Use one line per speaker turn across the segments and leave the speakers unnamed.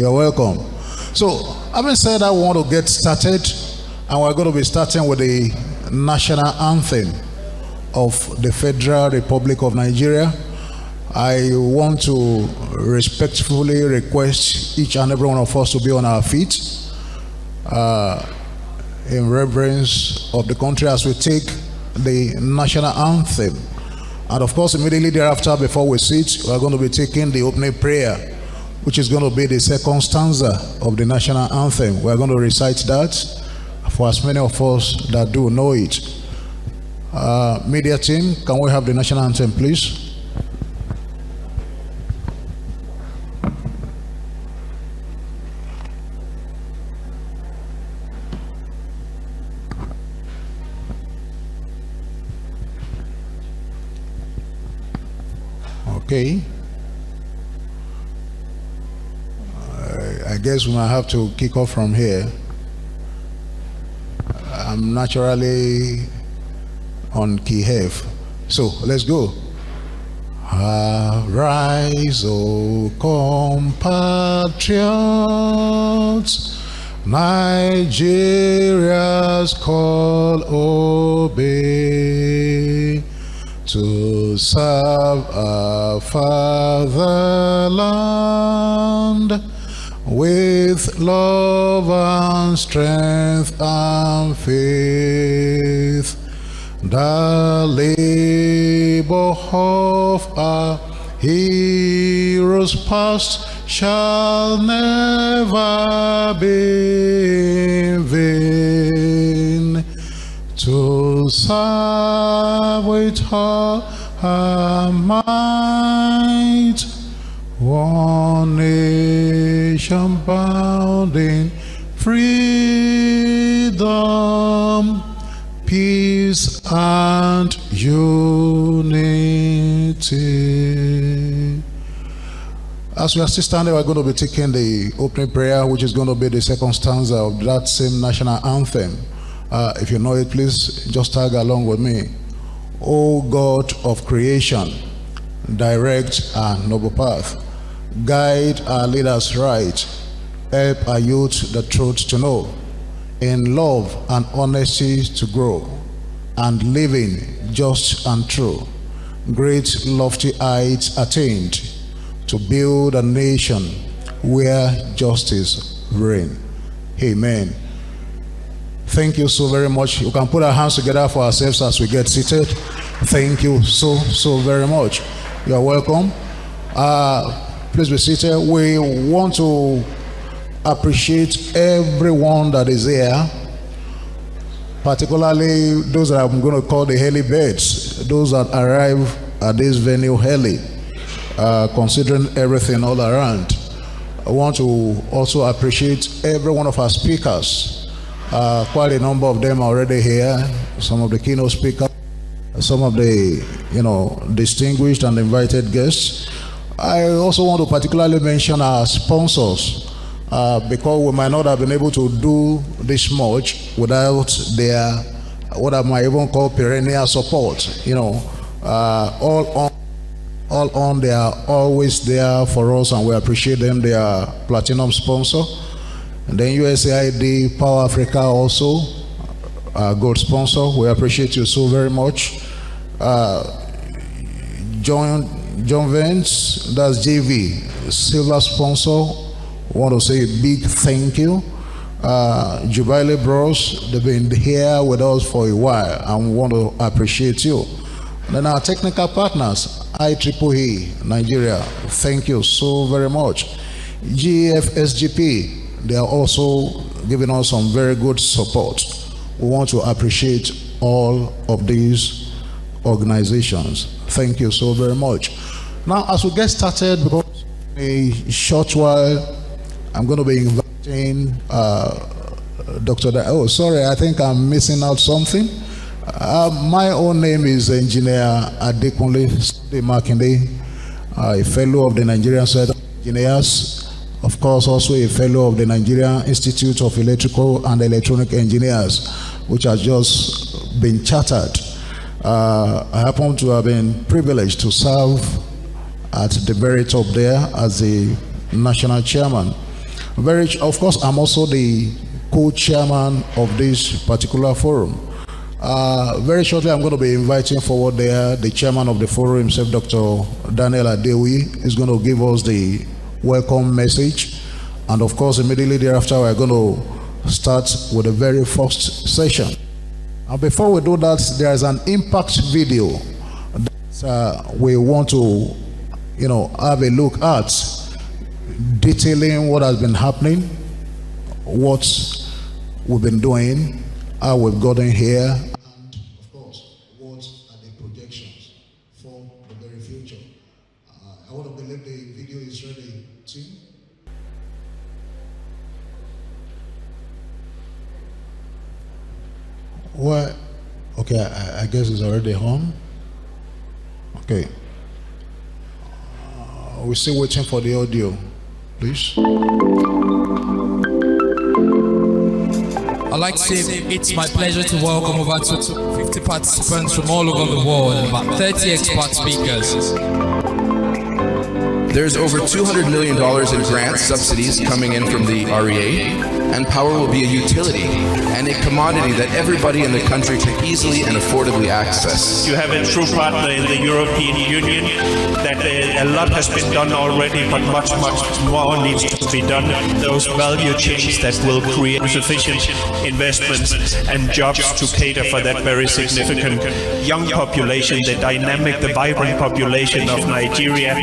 You're welcome. So, having said that, we want to get started, and we're going to be starting with the national anthem of the Federal Republic of Nigeria. I want to respectfully request each and every one of us to be on our feet in reverence of the country as we take the national anthem. And of course, immediately thereafter, before we sit, we're going to be taking the opening prayer, which is going to be the second stanza of the national anthem. We're going to recite that for as many of us that do know it. Media team, can we have the national anthem, please? Okay. I guess we might have to kick off from here. I'm naturally on key F. So let's go. Arise, O compatriots, Nigeria's call obey, to serve our fatherland with love and strength and faith. The labor of our heroes past shall never be in vain. To serve with all our might, one nation bound in freedom, peace and unity. As we are still standing, we're going to be taking the opening prayer, which is going to be the second stanza of that same national anthem. If you know it, please just tag along with me. O God of creation, direct our noble path, guide our leaders right, help our youth the truth to know, in love and honesty to grow, and living just and true, great lofty heights attained, to build a nation where justice reign. Amen. Thank you so very much. You can put our hands together for ourselves as we get seated. Thank you so very much. You are welcome. Please be seated. We want to appreciate everyone that is here, particularly those that I'm going to call the early birds, those that arrive at this venue early, considering everything all around. I want to also appreciate every one of our speakers. Quite a number of them are already here. Some of the keynote speakers, some of the distinguished and invited guests. I also want to particularly mention our sponsors, because we might not have been able to do this much without their, what I might even call perennial support. All on, they are always there for us, and we appreciate them. They are platinum sponsor. And then USAID, Power Africa also, gold sponsor. We appreciate you so very much. John Vance, that's JV, silver sponsor. I want to say a big thank you. Jubilee Bros, they've been here with us for a while, and we want to appreciate you. And then our technical partners, IEEE Nigeria, thank you so very much. GFSGP, they are also giving us some very good support. We want to appreciate all of these organizations. Thank you so very much. Now, as we get started, because in a short while, I'm going to be inviting Dr. Oh, sorry, I think I'm missing out something. My own name is Engineer Adekunle Makinde, a fellow of the Nigerian Society of Engineers. Of course, also a fellow of the Nigerian Institute of Electrical and Electronic Engineers, which has just been chartered. I happen to have been privileged to serve at the very top there as the national chairman. Of course, I'm also the co-chairman of this particular forum. Very shortly, I'm going to be inviting forward there the chairman of the forum himself, Dr. Daniel Adewi, is going to give us the welcome message. And of course, immediately thereafter, we're going to start with the very first session. And before we do that, there is an impact video that we want to, have a look at, detailing what has been happening, what we've been doing, how we've gotten here, and of course, what are the projections for the very future. I want to believe the video is ready, team. Well, okay, I guess it's already on. Okay. We're still waiting for the audio, please.
I'd like to say it's my pleasure to welcome over 50 participants from all over the world and about 30 expert speakers.
There's over $200 million in grant subsidies coming in from the REA, and power will be a utility and a commodity that everybody in the country can easily and affordably access.
You have a true partner in the European Union, that a lot has been done already, but much more needs to be done. Those value chains that will create sufficient investments and jobs to cater for that very significant young population, the dynamic, the vibrant population of Nigeria.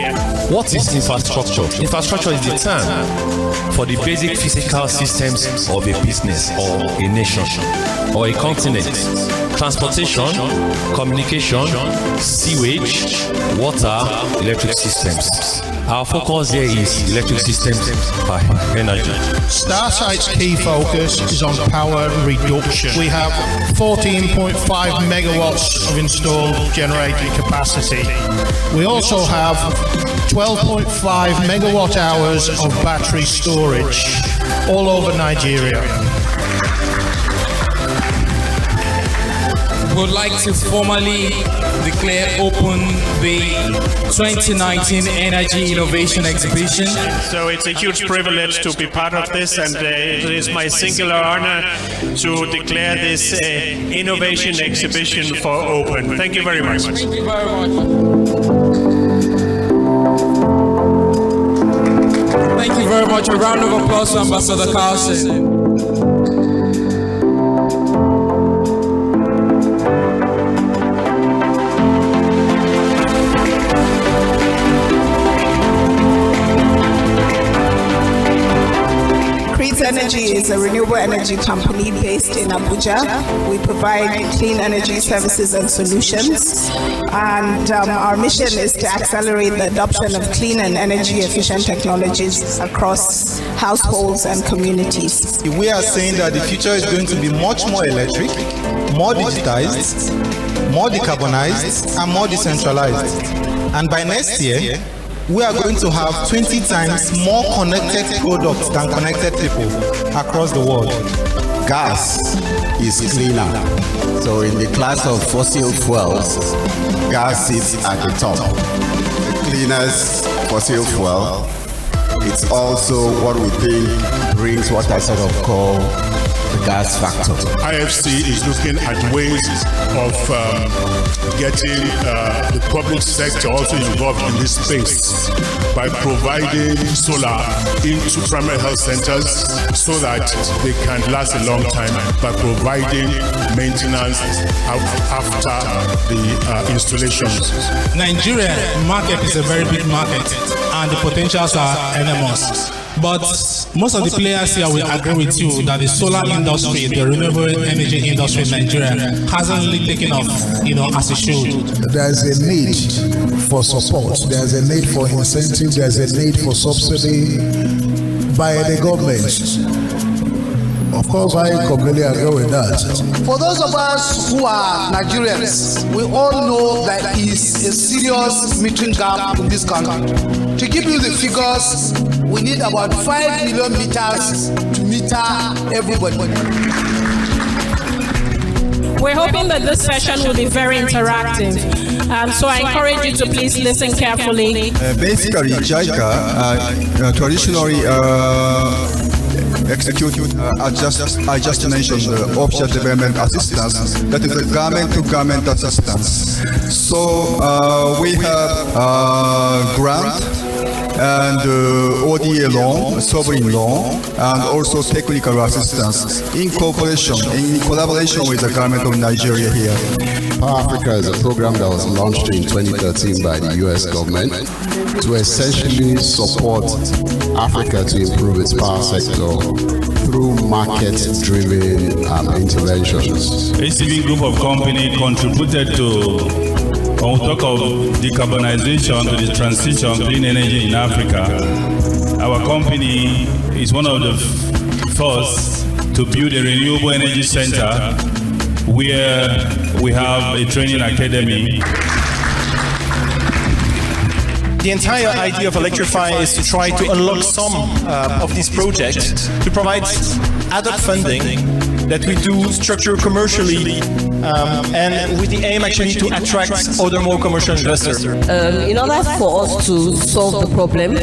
What is infrastructure? Infrastructure is the term for the basic physical systems of a business or a nation or a continent. Transportation, communication, sewage, water, electric systems. Our focus here is electric systems by energy.
Starsight's key focus is on power reduction. We have 14.5 megawatts of installed generating capacity. We also have 12.5 megawatt hours of battery storage all over Nigeria.
Would like to formally declare open the 2019 Energy Innovation Exhibition.
So it's a huge privilege to be part of this, and it is my singular honor to declare this innovation exhibition for open. Thank you very much.
Thank you very much. Thank you very much. A round of applause to Ambassador Carlson.
Energy is a renewable energy company based in Abuja. We provide clean energy services and solutions, and our mission is to accelerate the adoption of clean and energy efficient technologies across households and communities.
We are saying that the future is going to be much more electric, more digitized, more decarbonized, and more decentralized. And by next year, we are going to have 20 times more connected products than connected people across the world.
Gas is cleaner. So in the class of fossil fuels, gas sits at the top. The cleanest fossil fuel, it's also what we think brings what I sort of call the gas factor.
IFC is looking at ways of getting the public sector also involved in this space by providing solar into primary health centers so that they can last a long time, by providing maintenance after the installations.
Nigeria market is a very big market and the potentials are enormous. But most of the players here will agree with you that the solar industry, the renewable energy industry in Nigeria hasn't really taken off, as it should.
There's a need for support. There's a need for incentive. There's a need for subsidy by the government. Of course, I completely agree with that.
For those of us who are Nigerians, we all know that there is a serious metering gap in this country. To give you the figures, we need about 5 million meters to meter everybody.
We're hoping that this session will be very interactive. So I encourage you to please listen carefully.
Basically, JICA traditionally
execute, I just mentioned the offshore development assistance, that is a government-to-government assistance. So we have grant and ODA loan, sovereign loan, and also technical assistance in collaboration with the government of Nigeria here.
Power Africa is a program that was launched in 2013 by the US government to essentially support Africa to improve its power sector through market-driven interventions.
ACB group of companies contributed to, when we talk of decarbonization, to the transition of clean energy in Africa. Our company is one of the first to build a renewable energy center where we have a training academy.
The entire idea of Electrify is to try to unlock some of these projects to provide ad hoc funding that we do structure commercially and with the aim actually to attract other more commercial investors.
In order for us to solve the problem,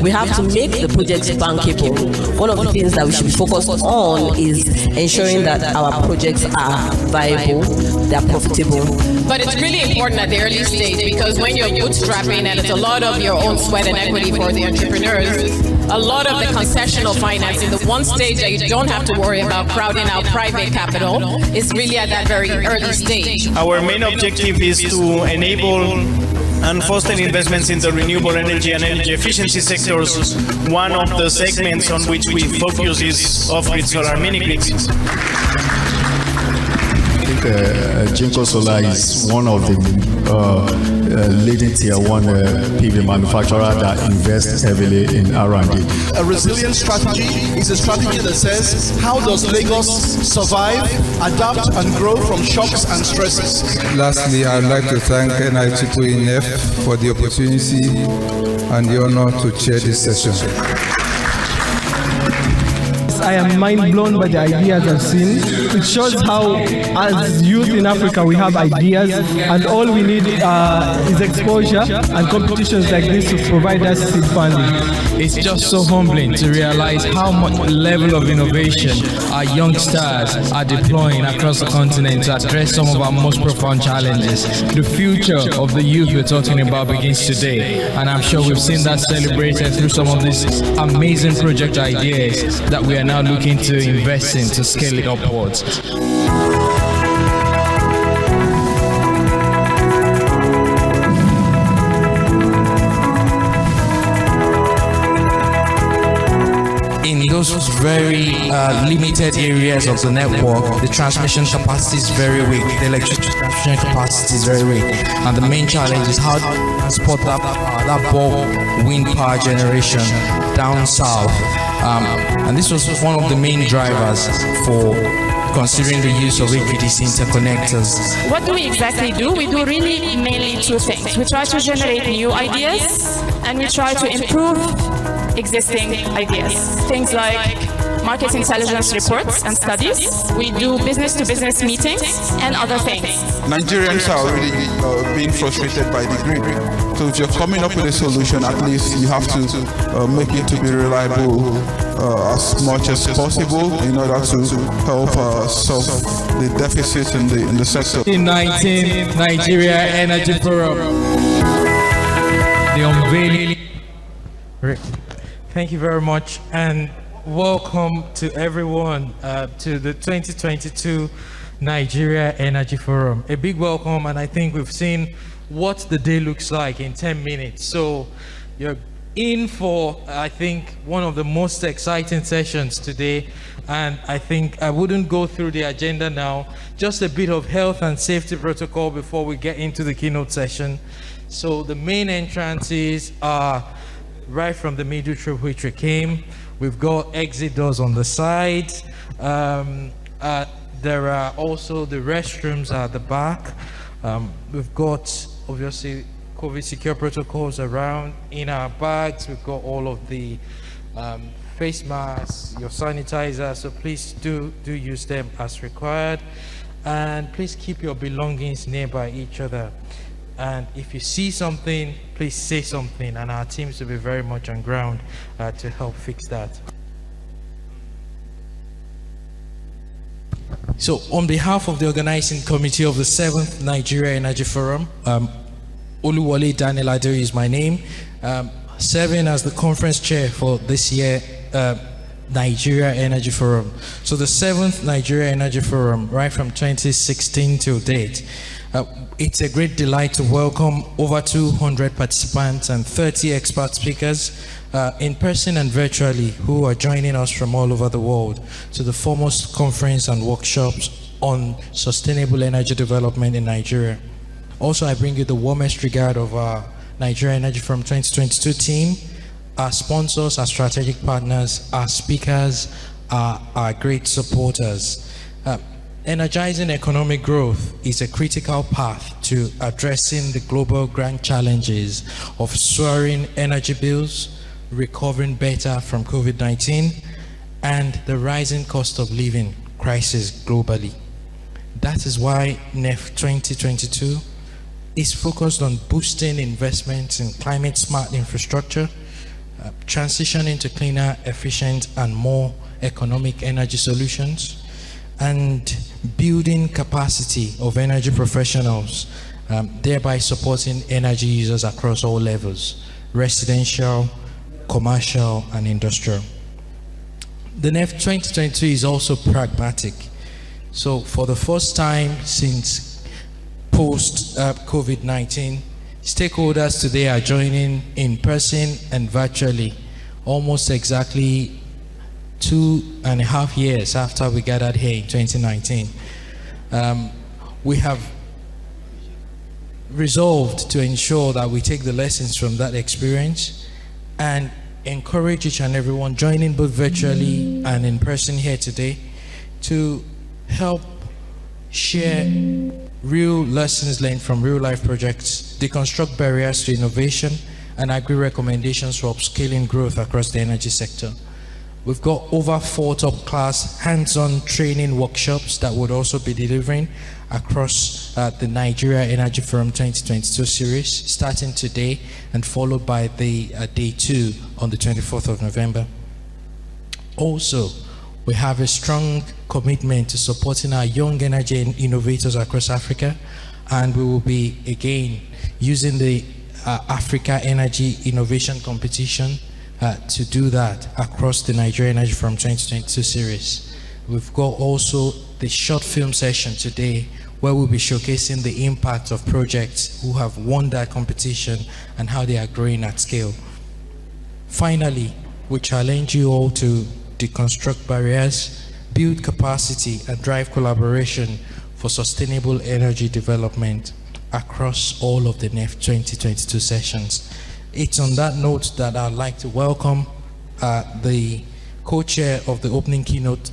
we have to make the projects bankable. One of the things that we should be focused on is ensuring that our projects are viable, they are profitable.
But it's really important at the early stage, because when you're bootstrapping and it's a lot of your own sweat and equity for the entrepreneurs, a lot of the concessional financing, the one stage that you don't have to worry about crowding out private capital, is really at that very early stage.
Our main objective is to enable and foster investments in the renewable energy and energy efficiency sectors. One of the segments on which we focus is off-grid solar mini-grids.
Jinko Solar is one of the leading tier 1 PV manufacturer that invests heavily in R&D.
A resilient strategy is a strategy that says, how does Lagos survive, adapt and grow from shocks and stresses?
Lastly, I'd like to thank NI2NF for the opportunity and the honor to chair this session.
I am mind blown by the ideas I've seen. It shows how, as youth in Africa, we have ideas, and all we need is exposure and competitions like this to provide us seed funding.
It's just so humbling to realize how much level of innovation our young stars are deploying across the continent to address some of our most profound challenges. The future of the youth we're talking about begins today, and I'm sure we've seen that celebrated through some of these amazing project ideas that we are now looking to invest in to scale it upwards. In those very limited areas of the network, the transmission capacity is very weak, the electricity transmission capacity is very weak, and the main challenge is how to transport that bulk wind power generation down south. And this was one of the main drivers for considering the use of HVDC interconnectors.
What do we exactly do? We do really mainly two things. We try to generate new ideas, and we try to improve existing ideas. Things like market intelligence reports and studies. We do business-to-business meetings and other things.
Nigerians are already being frustrated by the grid. So if you're coming up with a solution, at least you have to make it to be reliable as much as possible in order to help solve the deficit in the sector.
19 Nigeria Energy Forum. The unveiling. Thank you very much, and welcome to everyone to the 2022 Nigeria Energy Forum. A big welcome, and I think we've seen what the day looks like in 10 minutes. So you're in for, I think, one of the most exciting sessions today, and I think I wouldn't go through the agenda now. Just a bit of health and safety protocol before we get into the keynote session. So the main entrances are right from the middle through which we came. We've got exit doors on the side. There are also the restrooms at the back. We've got, obviously, COVID secure protocols around in our bags. We've got all of the face masks, your sanitizer, so please do use them as required. And please keep your belongings nearby each other. And if you see something, please say something, and our teams will be very much on ground to help fix that. So on behalf of the organizing committee of the 7th Nigeria Energy Forum, Oluwole Daniel Ado is my name, serving as the conference chair for this year Nigeria Energy Forum. So the 7th Nigeria Energy Forum, right from 2016 till date, it's a great delight to welcome over 200 participants and 30 expert speakers in person and virtually who are joining us from all over the world to the foremost conference and workshops on sustainable energy development in Nigeria. Also, I bring you the warmest regard of our Nigeria Energy Forum 2022 team, our sponsors, our strategic partners, our speakers, our great supporters. Energizing economic growth is a critical path to addressing the global grand challenges of soaring energy bills, recovering better from COVID-19, and the rising cost of living crisis globally. That is why NEF 2022 is focused on boosting investments in climate-smart infrastructure, transitioning to cleaner, efficient, and more economic energy solutions, and building capacity of energy professionals, thereby supporting energy users across all levels, residential, commercial, and industrial. The NEF 2022 is also pragmatic. So for the first time since post-COVID-19, stakeholders today are joining in person and virtually, almost exactly 2.5 years after we gathered here in 2019. We have resolved to ensure that we take the lessons from that experience and encourage each and everyone joining both virtually and in person here today to help share real lessons learned from real life projects, deconstruct barriers to innovation, and agree recommendations for upscaling growth across the energy sector. We've got over 4 top-class hands-on training workshops that would also be delivering across the Nigeria Energy Forum 2022 series, starting today and followed by the day 2 on the 24th of November. Also, we have a strong commitment to supporting our young energy innovators across Africa, and we will be again using the Africa Energy Innovation Competition to do that across the Nigeria Energy Forum 2022 series. We've got also the short film session today where we'll be showcasing the impact of projects who have won that competition and how they are growing at scale. Finally, we challenge you all to deconstruct barriers, build capacity, and drive collaboration for sustainable energy development across all of the NEF 2022 sessions. It's on that note that I'd like to welcome the co-chair of the opening keynote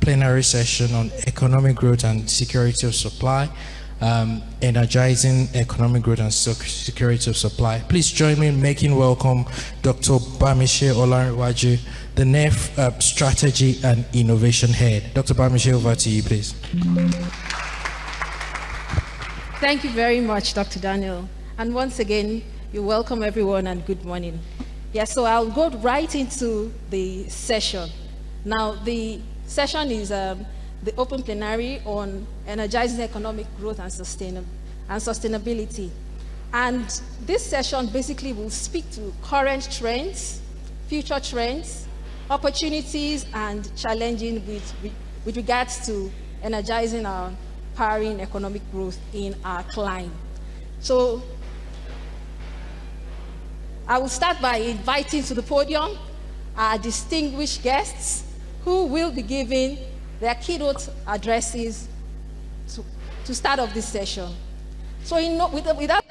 plenary session on economic growth and security of supply, energizing economic growth and security of supply. Please join me in making welcome Dr. Bamise Olanrewaju, the NEF Strategy and Innovation Head. Dr. Bamise, over to you, please.
Thank you very much, Dr. Daniel. And once again, you're welcome, everyone, and good morning. Yes, so I'll go right into the session. Now, the session is the open plenary on energizing economic growth and sustainability. And this session basically will speak to current trends, future trends, opportunities, and challenging with regards to energizing our powering economic growth in our climate. So I will start by inviting to the podium our distinguished guests who will be giving their keynote addresses to start off this session. So without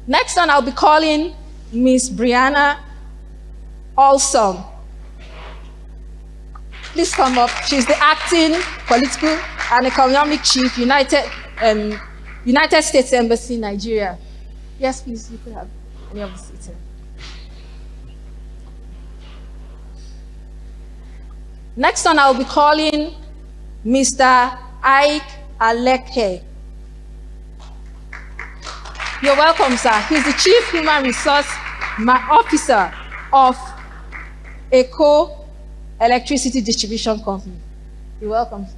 Next on, I'll be calling Miss Brianna Olson. Please come up. She's the acting political and economic chief, United States Embassy, Nigeria. Yes, please, you could have any of the seats here. Next on, I'll be calling Mr. Ike Aleke. You're welcome, sir. He's the Chief Human Resource Officer of Eco Electricity Distribution Company. You're welcome, sir.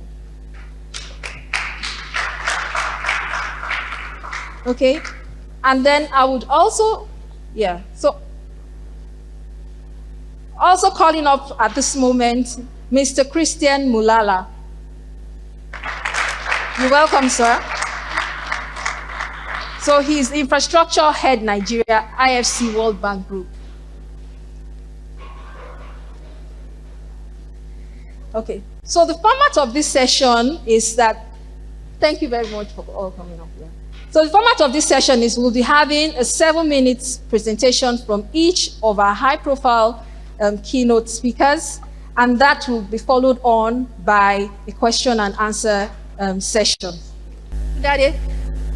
Okay, and then I would also, also calling up at this moment, Mr. Christian Mulala. You're welcome, sir. So he's Infrastructure Head Nigeria, IFC World Bank Group. Okay, so the format of this session is that, thank you very much for all coming up here. So the format of this session is we'll be having a 7-minute presentation from each of our high-profile keynote speakers, and that will be followed on by a question and answer session. Daddy,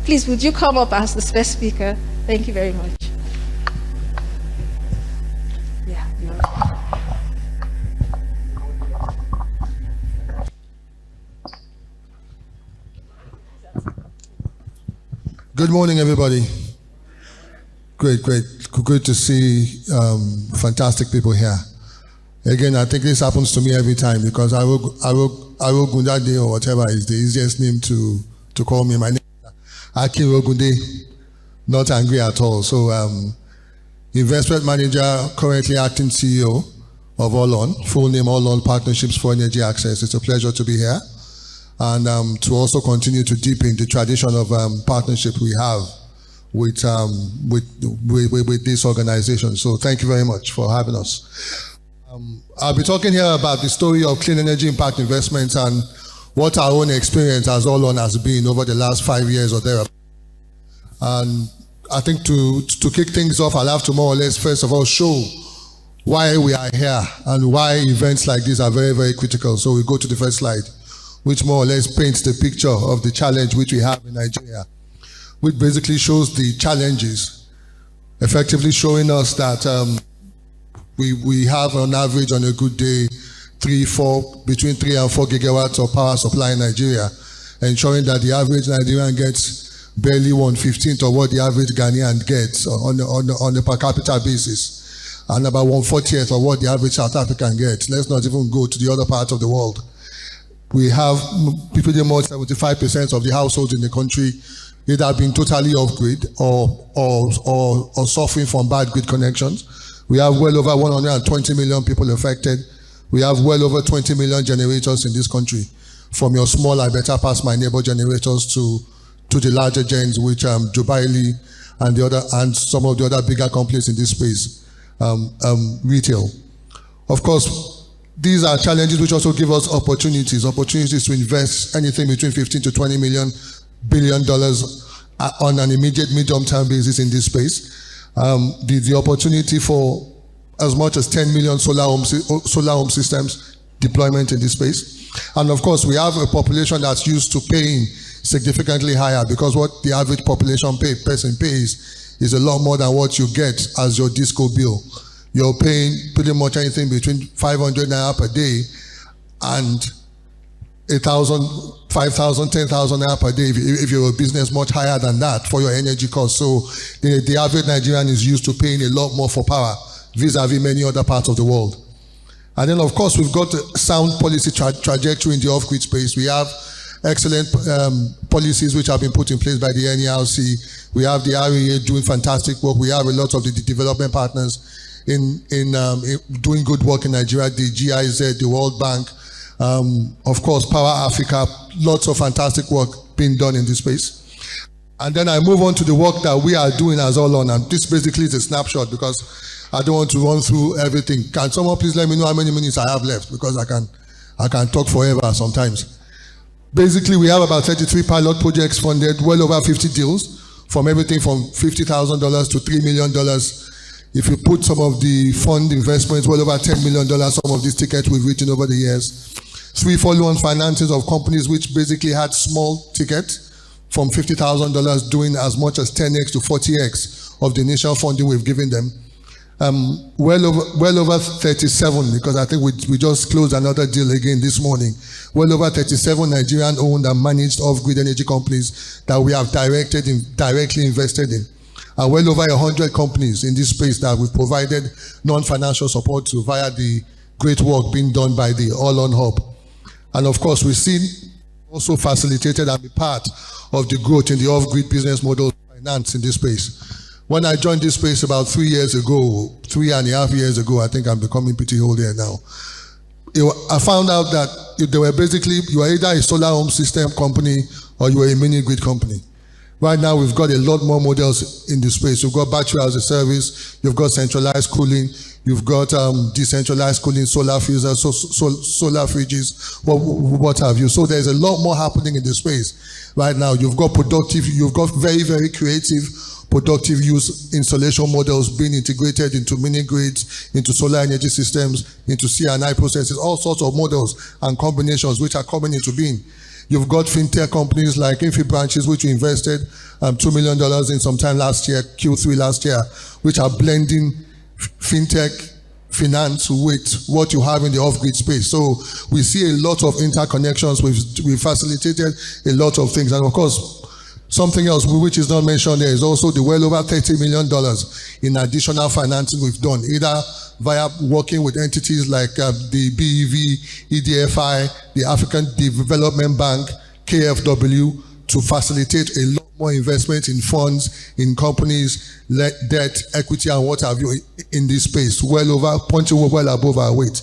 please, would you come up as the first speaker? Thank you very much. Yeah.
Good morning, everybody. Great to see fantastic people here. Again, I think this happens to me every time because I will Gundade or whatever is the easiest name to call me. My name is Akin Rogunde, not angry at all. So, investment manager, currently acting CEO of Allon, full name Allon Partnerships for Energy Access. It's a pleasure to be here and to also continue to deepen the tradition of partnership we have with this organization. So, thank you very much for having us. I'll be talking here about the story of clean energy impact investments and what our own experience as Allon has been over the last 5 years or thereabouts. And I think to kick things off, I'll have to more or less first of all show why we are here and why events like this are very, very critical. So we go to the first slide, which more or less paints the picture of the challenge which we have in Nigeria, which basically shows the challenges, effectively showing us that we have on average on a good day between 3 and 4 gigawatts of power supply in Nigeria, ensuring that the average Nigerian gets barely 1/15 of what the average Ghanaian gets on a per capita basis, and about 1/40th of what the average South African gets. Let's not even go to the other parts of the world. We have pretty much 75% of the households in the country either being totally off grid or suffering from bad grid connections. We have well over 120 million people affected. We have well over 20 million generators in this country, from your small I better pass my neighbor generators to the larger gens, which Jubilee and some of the other bigger companies in this space retail. Of course, these are challenges which also give us opportunities to invest anything between 15 to 20 billion dollars on an immediate medium-term basis in this space. The opportunity for as much as 10 million solar home systems deployment in this space. And of course, we have a population that's used to paying significantly higher, because what the average person pays is a lot more than what you get as your disco bill. You're paying pretty much anything between 500 naira per day and 8,000, 5,000, 10,000 naira per day if you're a business, much higher than that for your energy costs. So the average Nigerian is used to paying a lot more for power vis-a-vis many other parts of the world. And then, of course, we've got a sound policy trajectory in the off-grid space. We have excellent policies which have been put in place by the NERC. We have the REA doing fantastic work. We have a lot of the development partners in doing good work in Nigeria, the GIZ, the World Bank, of course, Power Africa, lots of fantastic work being done in this space. And then I move on to the work that we are doing as Allon, and this basically is a snapshot because I don't want to run through everything. Can someone please let me know how many minutes I have left, because I can talk forever sometimes. Basically, we have about 33 pilot projects funded, well over 50 deals from everything from $50,000 to $3 million. If you put some of the fund investments, well over $10 million, some of these tickets we've written over the years. 3 follow-on finances of companies which basically had small tickets from $50,000 doing as much as 10x to 40x of the initial funding we've given them. Well over 37, because I think we just closed another deal again this morning. Well over 37 Nigerian owned and managed off-grid energy companies that we have directly invested in. And well over 100 companies in this space that we've provided non-financial support to via the great work being done by the All On Hub. And of course, we've seen also facilitated and be part of the growth in the off-grid business model finance in this space. When I joined this space about 3 years ago, 3.5 years ago, I think I'm becoming pretty old here now. I found out that they were basically, you are either a solar home system company or you are a mini grid company. Right now, we've got a lot more models in the space. You've got battery as a service, you've got centralized cooling, you've got decentralized cooling, solar freezers, solar fridges, what have you. So there's a lot more happening in the space right now. You've got very, very creative, productive use installation models being integrated into mini grids, into solar energy systems, into C&I processes, all sorts of models and combinations which are coming into being. You've got fintech companies like InfiBranches, which we invested $2 million in sometime last year, Q3 last year, which are blending fintech finance with what you have in the off-grid space. So we see a lot of interconnections. We've facilitated a lot of things. And of course, something else which is not mentioned there is also the well over $30 million in additional financing we've done, either via working with entities like the BEV, EDFI, the African Development Bank, KfW, to facilitate a lot more investment in funds, in companies, debt, equity, and what have you in this space, punching well above our weight.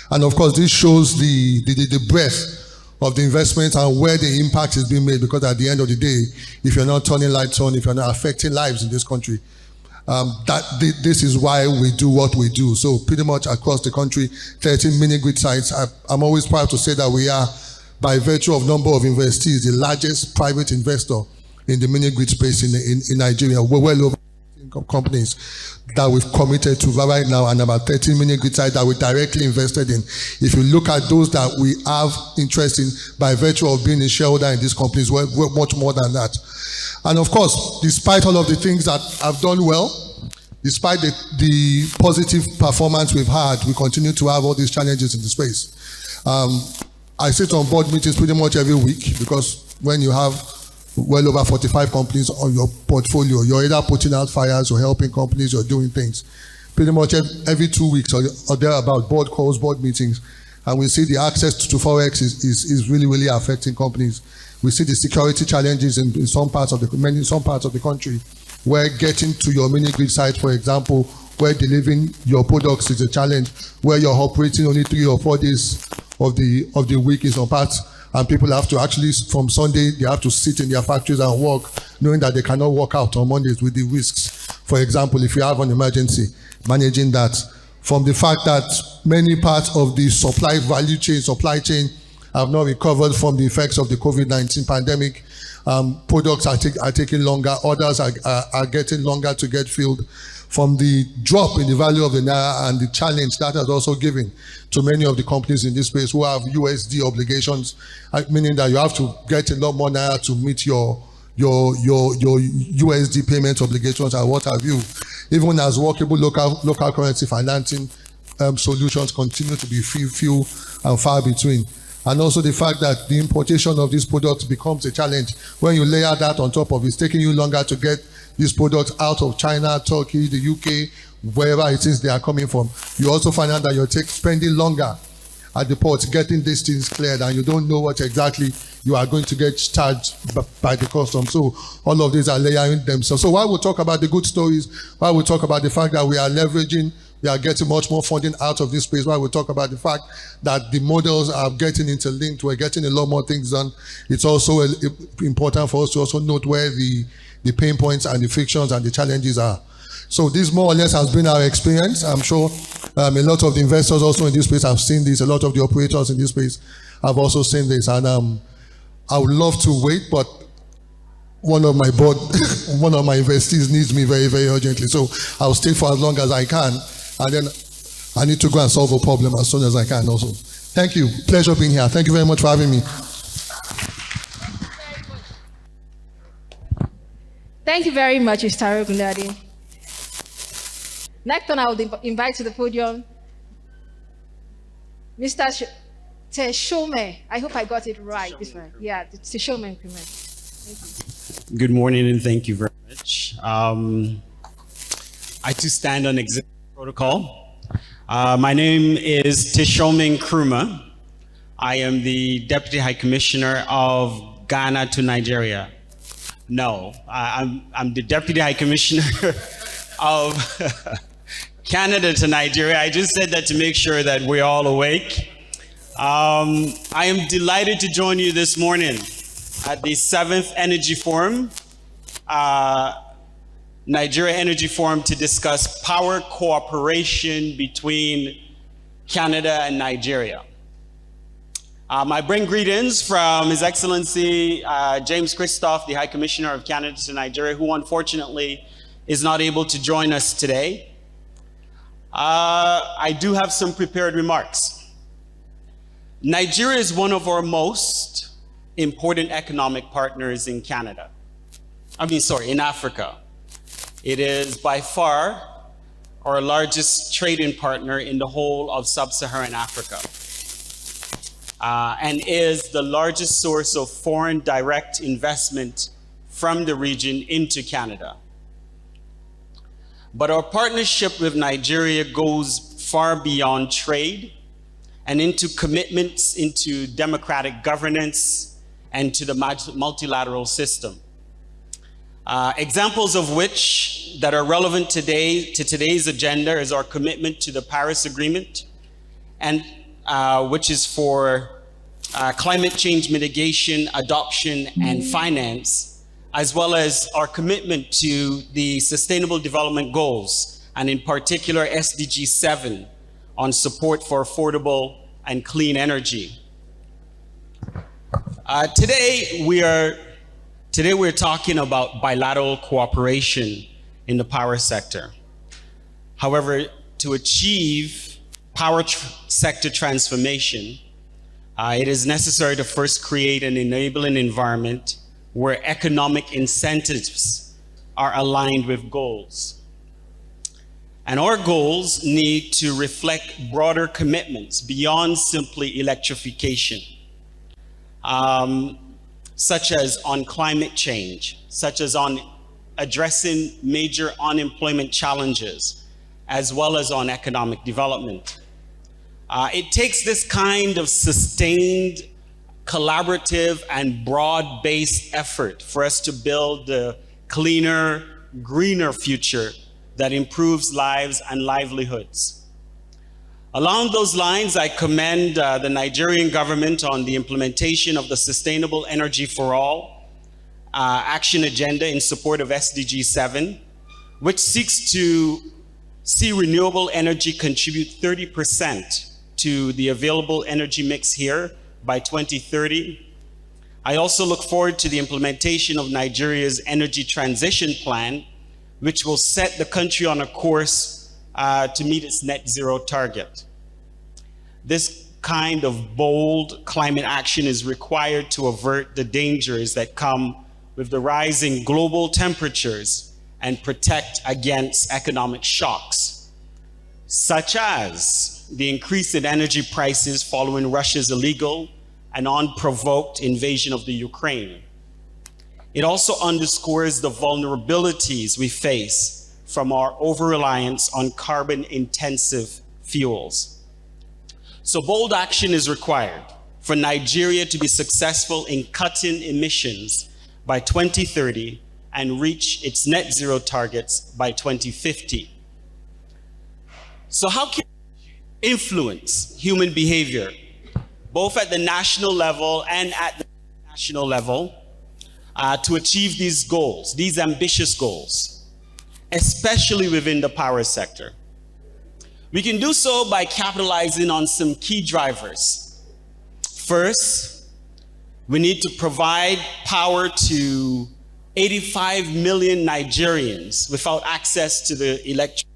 And of course, this shows the breadth of the investment and where the impact is being made, because at the end of the day, if you're not turning lights on, if you're not affecting lives in this country, this is why we do what we do. So pretty much across the country, 13 mini grid sites. I'm always proud to say that we are, by virtue of number of investees, the largest private investor in the mini grid space in Nigeria. We're well over companies that we've committed to right now, and about 13 mini grid sites that we directly invested in. If you look at those that we have interest in by virtue of being a shareholder in these companies, we're much more than that. And of course, despite all of the things that have done well, despite the positive performance we've had, we continue to have all these challenges in the space. I sit on board meetings pretty much every week, because when you have well over 45 companies on your portfolio, you're either putting out fires or helping companies or doing things. Pretty much every 2 weeks or thereabout, board calls, board meetings, and we see the access to Forex is really, really affecting companies. We see the security challenges in some parts of the country, where getting to your mini grid site, for example, where delivering your products is a challenge, where you're operating only 3 or 4 days of the week in some parts, and people have to actually, from Sunday, they have to sit in their factories and work, knowing that they cannot work out on Mondays with the risks. For example, if you have an emergency, managing that. From the fact that many parts of the supply chain have not recovered from the effects of the COVID-19 pandemic. Products are taking longer, orders are getting longer to get filled. From the drop in the value of the Naira and the challenge that has also given to many of the companies in this space who have USD obligations, meaning that you have to get a lot more Naira to meet your USD payment obligations and what have you. Even as workable local currency financing solutions continue to be few and far between. And also the fact that the importation of these products becomes a challenge. When you layer that on top of it, it's taking you longer to get these products out of China, Turkey, the UK, wherever it is they are coming from. You also find out that you're spending longer at the ports getting these things cleared, and you don't know what exactly you are going to get charged by the customs. So all of these are layering themselves. So while we talk about the good stories, while we talk about the fact that we are leveraging, we are getting much more funding out of this space, while we talk about the fact that the models are getting interlinked, we're getting a lot more things done, it's also important for us to also note where the pain points and the frictions and the challenges are. So this more or less has been our experience. I'm sure a lot of the investors also in this space have seen this. A lot of the operators in this space have also seen this. And I would love to wait, but one of my investees needs me very, very urgently. So I'll stay for as long as I can, and then I need to go and solve a problem as soon as I can also. Thank you. Pleasure being here. Thank you very much for having me.
Thank you very much, Mr. Ogunlade. Next on, I will invite to the podium Mr. Teshome. I hope I got it right. Yeah, Teshome Nkrumah. Thank you.
Good morning and thank you very much. I too stand on executive protocol. My name is Teshome Nkrumah. I am the Deputy High Commissioner of Ghana to Nigeria. No, I'm the Deputy High Commissioner of Canada to Nigeria. I just said that to make sure that we're all awake. I am delighted to join you this morning at the 7th Energy Forum, Nigeria Energy Forum, to discuss power cooperation between Canada and Nigeria. I bring greetings from His Excellency James Christophe, the High Commissioner of Canada to Nigeria, who unfortunately is not able to join us today. I do have some prepared remarks. Nigeria is one of our most important economic partners in Canada. In Africa. It is by far our largest trading partner in the whole of sub-Saharan Africa. And is the largest source of foreign direct investment from the region into Canada. But our partnership with Nigeria goes far beyond trade and into commitments into democratic governance and to the multilateral system. Examples of which that are relevant today to today's agenda is our commitment to the Paris Agreement, and which is for climate change mitigation, adoption, and finance, as well as our commitment to the Sustainable Development Goals, and in particular SDG 7 on support for affordable and clean energy. Today we're talking about bilateral cooperation in the power sector. However, to achieve power sector transformation, it is necessary to first create an enabling environment where economic incentives are aligned with goals. And our goals need to reflect broader commitments beyond simply electrification, such as on climate change, such as on addressing major unemployment challenges, as well as on economic development. It takes this kind of sustained, collaborative, and broad-based effort for us to build a cleaner, greener future that improves lives and livelihoods. Along those lines, I commend the Nigerian government on the implementation of the Sustainable Energy for All action agenda in support of SDG 7, which seeks to see renewable energy contribute 30% to the available energy mix here by 2030. I also look forward to the implementation of Nigeria's energy transition plan, which will set the country on a course to meet its net zero target. This kind of bold climate action is required to avert the dangers that come with the rising global temperatures and protect against economic shocks, such as the increase in energy prices following Russia's illegal and unprovoked invasion of the Ukraine. It also underscores the vulnerabilities we face from our over-reliance on carbon-intensive fuels. So bold action is required for Nigeria to be successful in cutting emissions by 2030 and reach its net zero targets by 2050. So how can we influence human behavior, both at the national level and at the international level, to achieve these goals, these ambitious goals, especially within the power sector? We can do so by capitalizing on some key drivers. First, we need to provide power to 85 million Nigerians without access to the electricity.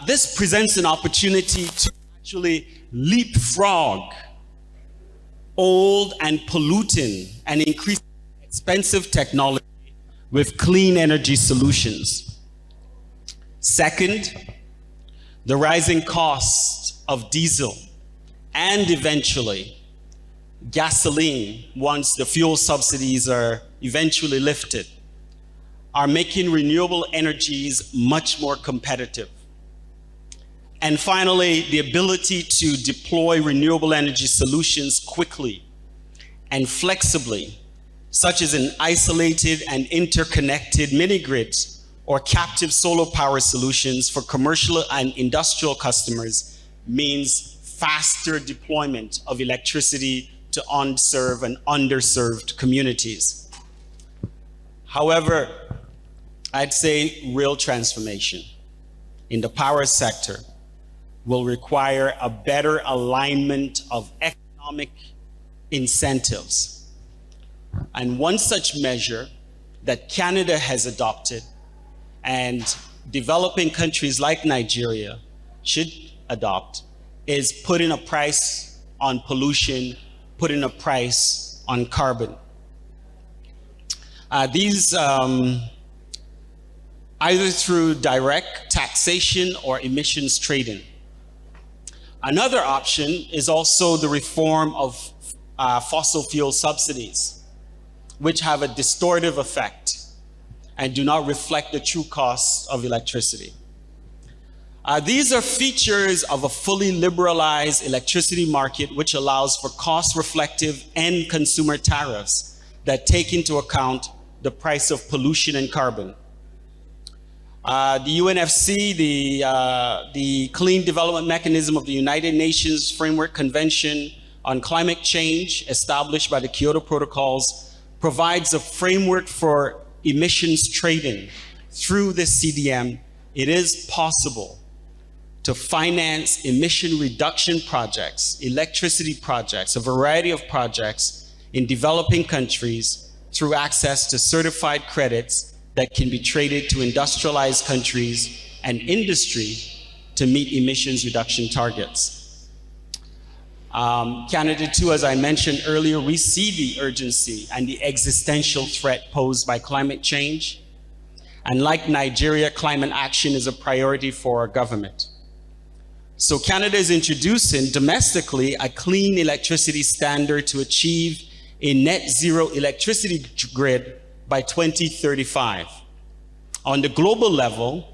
This presents an opportunity to actually leapfrog old and polluting and increasingly expensive technology with clean energy solutions. Second, the rising cost of diesel and eventually gasoline, once the fuel subsidies are eventually lifted, are making renewable energies much more competitive. And finally, the ability to deploy renewable energy solutions quickly and flexibly, such as in isolated and interconnected mini-grids or captive solar power solutions for commercial and industrial customers, means faster deployment of electricity to unserved and underserved communities. However, I'd say real transformation in the power sector will require a better alignment of economic incentives. And one such measure that Canada has adopted and developing countries like Nigeria should adopt is putting a price on pollution, putting a price on carbon. These either through direct taxation or emissions trading. Another option is also the reform of fossil fuel subsidies, which have a distortive effect and do not reflect the true costs of electricity. These are features of a fully liberalized electricity market, which allows for cost-reflective end consumer tariffs that take into account the price of pollution and carbon. The UNFC, the Clean Development Mechanism of the United Nations Framework Convention on Climate Change, established by the Kyoto Protocols, provides a framework for emissions trading. Through this CDM, it is possible to finance emission reduction projects, electricity projects, a variety of projects in developing countries through access to certified credits that can be traded to industrialized countries and industry to meet emissions reduction targets. Canada too, as I mentioned earlier, we see the urgency and the existential threat posed by climate change. And like Nigeria, climate action is a priority for our government. So Canada is introducing domestically a clean electricity standard to achieve a net zero electricity grid by 2035. On the global level,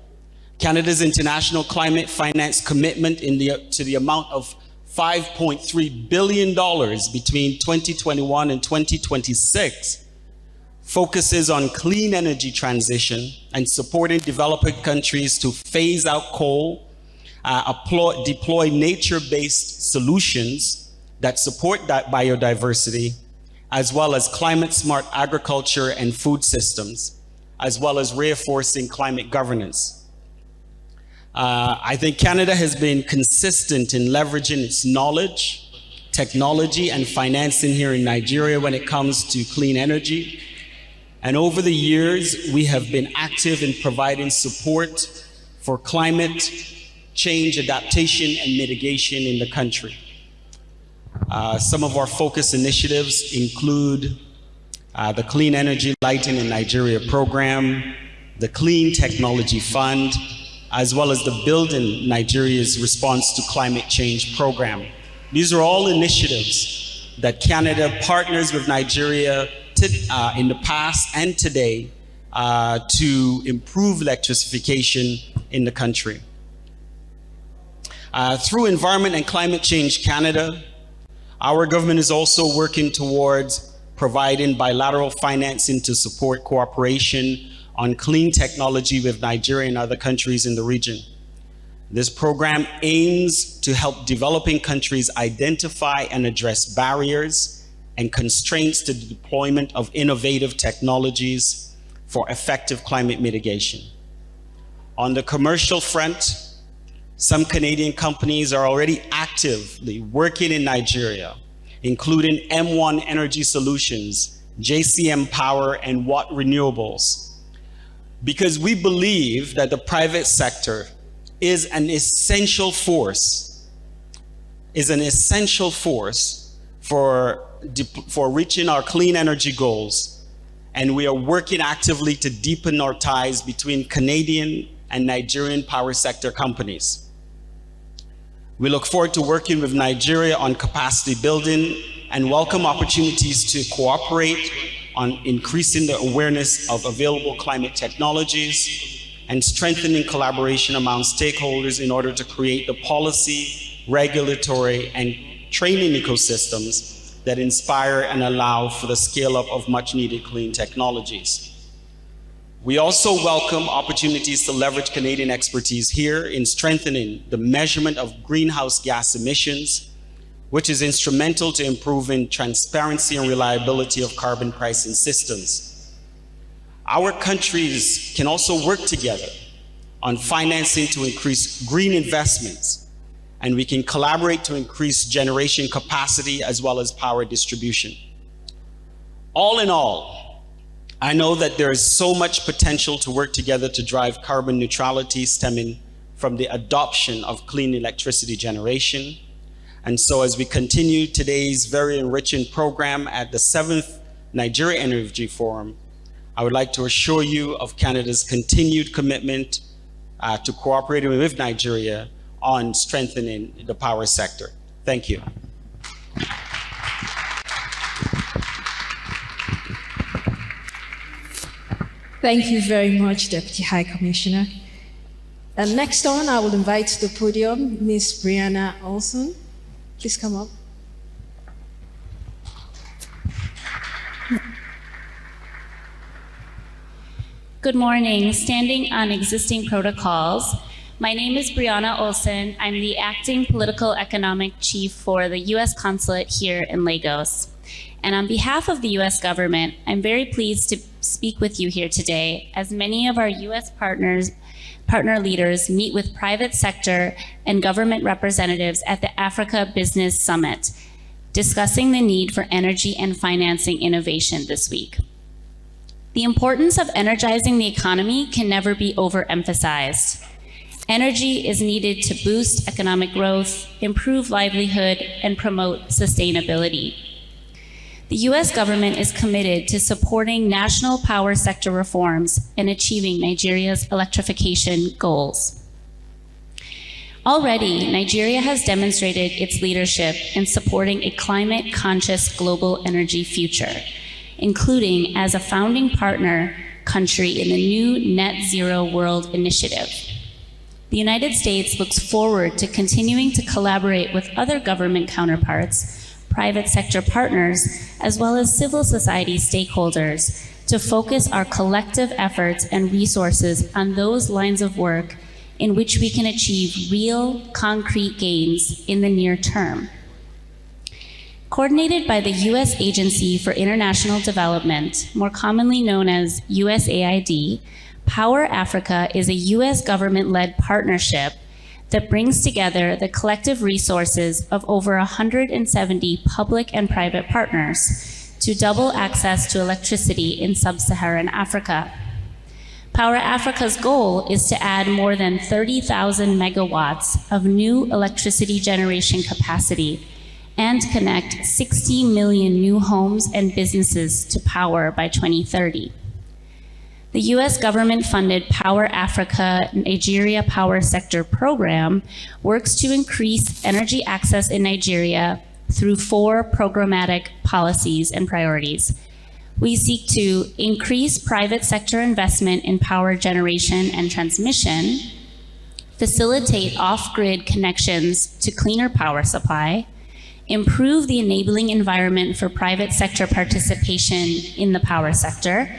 Canada's international climate finance commitment to the amount of $5.3 billion between 2021 and 2026 focuses on clean energy transition and supporting developing countries to phase out coal, deploy nature-based solutions that support biodiversity, as well as climate-smart agriculture and food systems, as well as reinforcing climate governance. I think Canada has been consistent in leveraging its knowledge, technology, and financing here in Nigeria when it comes to clean energy. And over the years, we have been active in providing support for climate change adaptation and mitigation in the country. Some of our focus initiatives include the Clean Energy Lighting in Nigeria program, the Clean Technology Fund, as well as the Building Nigeria's Response to Climate Change program. These are all initiatives that Canada partners with Nigeria in the past and today to improve electrification in the country. Through Environment and Climate Change Canada, our government is also working towards providing bilateral financing to support cooperation on clean technology with Nigeria and other countries in the region. This program aims to help developing countries identify and address barriers and constraints to the deployment of innovative technologies for effective climate mitigation. On the commercial front, some Canadian companies are already actively working in Nigeria, including M1 Energy Solutions, JCM Power, and Watt Renewables, because we believe that the private sector is an essential force for reaching our clean energy goals, and we are working actively to deepen our ties between Canadian and Nigerian power sector companies. We look forward to working with Nigeria on capacity building and welcome opportunities to cooperate on increasing the awareness of available climate technologies and strengthening collaboration among stakeholders in order to create the policy, regulatory, and training ecosystems that inspire and allow for the scale-up of much-needed clean technologies. We also welcome opportunities to leverage Canadian expertise here in strengthening the measurement of greenhouse gas emissions, which is instrumental to improving transparency and reliability of carbon pricing systems. Our countries can also work together on financing to increase green investments, and we can collaborate to increase generation capacity as well as power distribution. All in all, I know that there is so much potential to work together to drive carbon neutrality stemming from the adoption of clean electricity generation. And so as we continue today's very enriching program at the 7th Nigeria Energy Forum, I would like to assure you of Canada's continued commitment to cooperating with Nigeria on strengthening the power sector. Thank you.
Thank you very much, Deputy High Commissioner. And next on, I will invite to the podium Ms. Brianna Olson. Please come up.
Good morning. Standing on existing protocols, my name is Brianna Olson. I'm the Acting Political Economic Chief for the U.S. Consulate here in Lagos. And on behalf of the U.S. government, I'm very pleased to speak with you here today, as many of our U.S. partner leaders meet with private sector and government representatives at the Africa Business Summit, discussing the need for energy and financing innovation this week. The importance of energizing the economy can never be overemphasized. Energy is needed to boost economic growth, improve livelihood, and promote sustainability. The U.S. government is committed to supporting national power sector reforms and achieving Nigeria's electrification goals. Already, Nigeria has demonstrated its leadership in supporting a climate-conscious global energy future, including as a founding partner country in the new Net Zero World Initiative. The United States looks forward to continuing to collaborate with other government counterparts, private sector partners, as well as civil society stakeholders to focus our collective efforts and resources on those lines of work in which we can achieve real, concrete gains in the near term. Coordinated by the U.S. Agency for International Development, more commonly known as USAID, Power Africa is a U.S. government-led partnership that brings together the collective resources of over 170 public and private partners to double access to electricity in sub-Saharan Africa. Power Africa's goal is to add more than 30,000 megawatts of new electricity generation capacity and connect 60 million new homes and businesses to power by 2030. The U.S. government-funded Power Africa Nigeria Power Sector Program works to increase energy access in Nigeria through 4 programmatic policies and priorities. We seek to increase private sector investment in power generation and transmission, facilitate off-grid connections to cleaner power supply, improve the enabling environment for private sector participation in the power sector,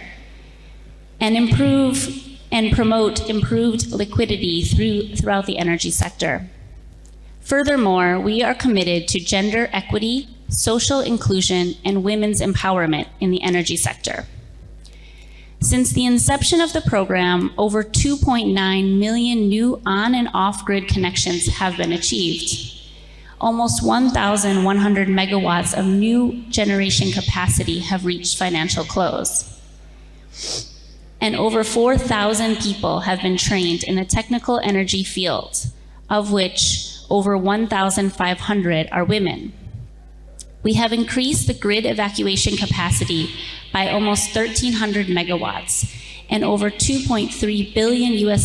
and improve and promote improved liquidity throughout the energy sector. Furthermore, we are committed to gender equity, social inclusion, and women's empowerment in the energy sector. Since the inception of the program, over 2.9 million new on and off-grid connections have been achieved. almost 1,100 megawatts of new generation capacity have reached financial close. And over 4,000 people have been trained in the technical energy field, of which over 1,500 are women. We have increased the grid evacuation capacity by almost 1,300 megawatts, and over $2.3 billion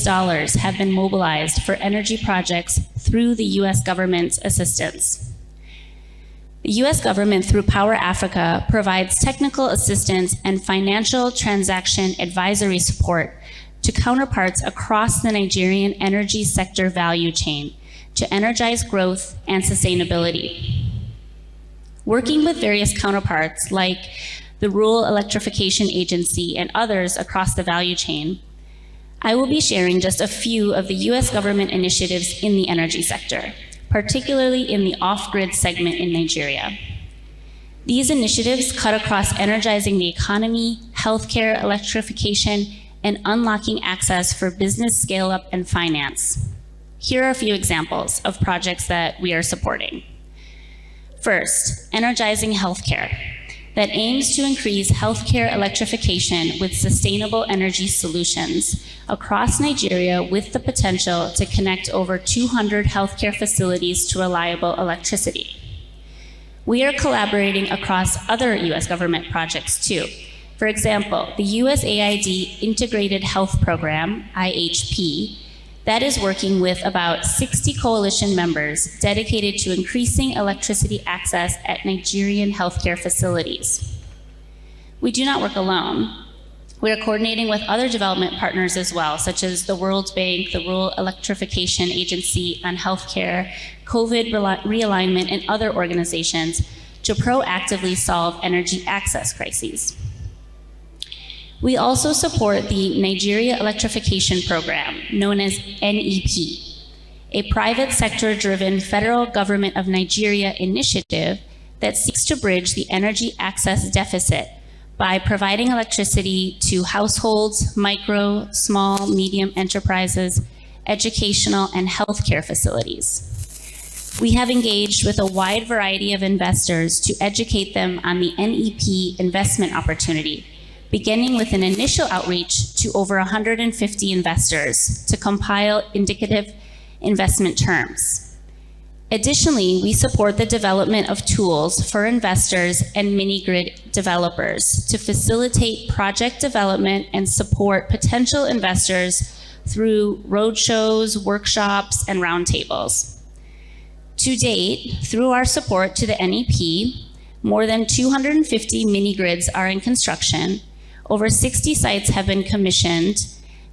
have been mobilized for energy projects through the US government's assistance. The US government, through Power Africa, provides technical assistance and financial transaction advisory support to counterparts across the Nigerian energy sector value chain to energize growth and sustainability. Working with various counterparts like the Rural Electrification Agency and others across the value chain, I will be sharing just a few of the US government initiatives in the energy sector, particularly in the off-grid segment in Nigeria. These initiatives cut across energizing the economy, healthcare, electrification, and unlocking access for business scale-up and finance. Here are a few examples of projects that we are supporting. First, energizing healthcare, that aims to increase healthcare electrification with sustainable energy solutions across Nigeria, with the potential to connect over 200 healthcare facilities to reliable electricity. We are collaborating across other US government projects too. For example, the USAID Integrated Health Program, IHP, that is working with about 60 coalition members dedicated to increasing electricity access at Nigerian healthcare facilities. We do not work alone. We are coordinating with other development partners as well, such as the World Bank, the Rural Electrification Agency on Healthcare, COVID Realignment, and other organizations to proactively solve energy access crises. We also support the Nigeria Electrification Program, known as NEP, a private sector-driven federal government of Nigeria initiative that seeks to bridge the energy access deficit by providing electricity to households, micro, small, medium enterprises, educational, and healthcare facilities. We have engaged with a wide variety of investors to educate them on the NEP investment opportunity, beginning with an initial outreach to over 150 investors to compile indicative investment terms. Additionally, we support the development of tools for investors and mini-grid developers to facilitate project development and support potential investors through roadshows, workshops, and roundtables. To date, through our support to the NEP, more than 250 mini-grids are in construction, over 60 sites have been commissioned,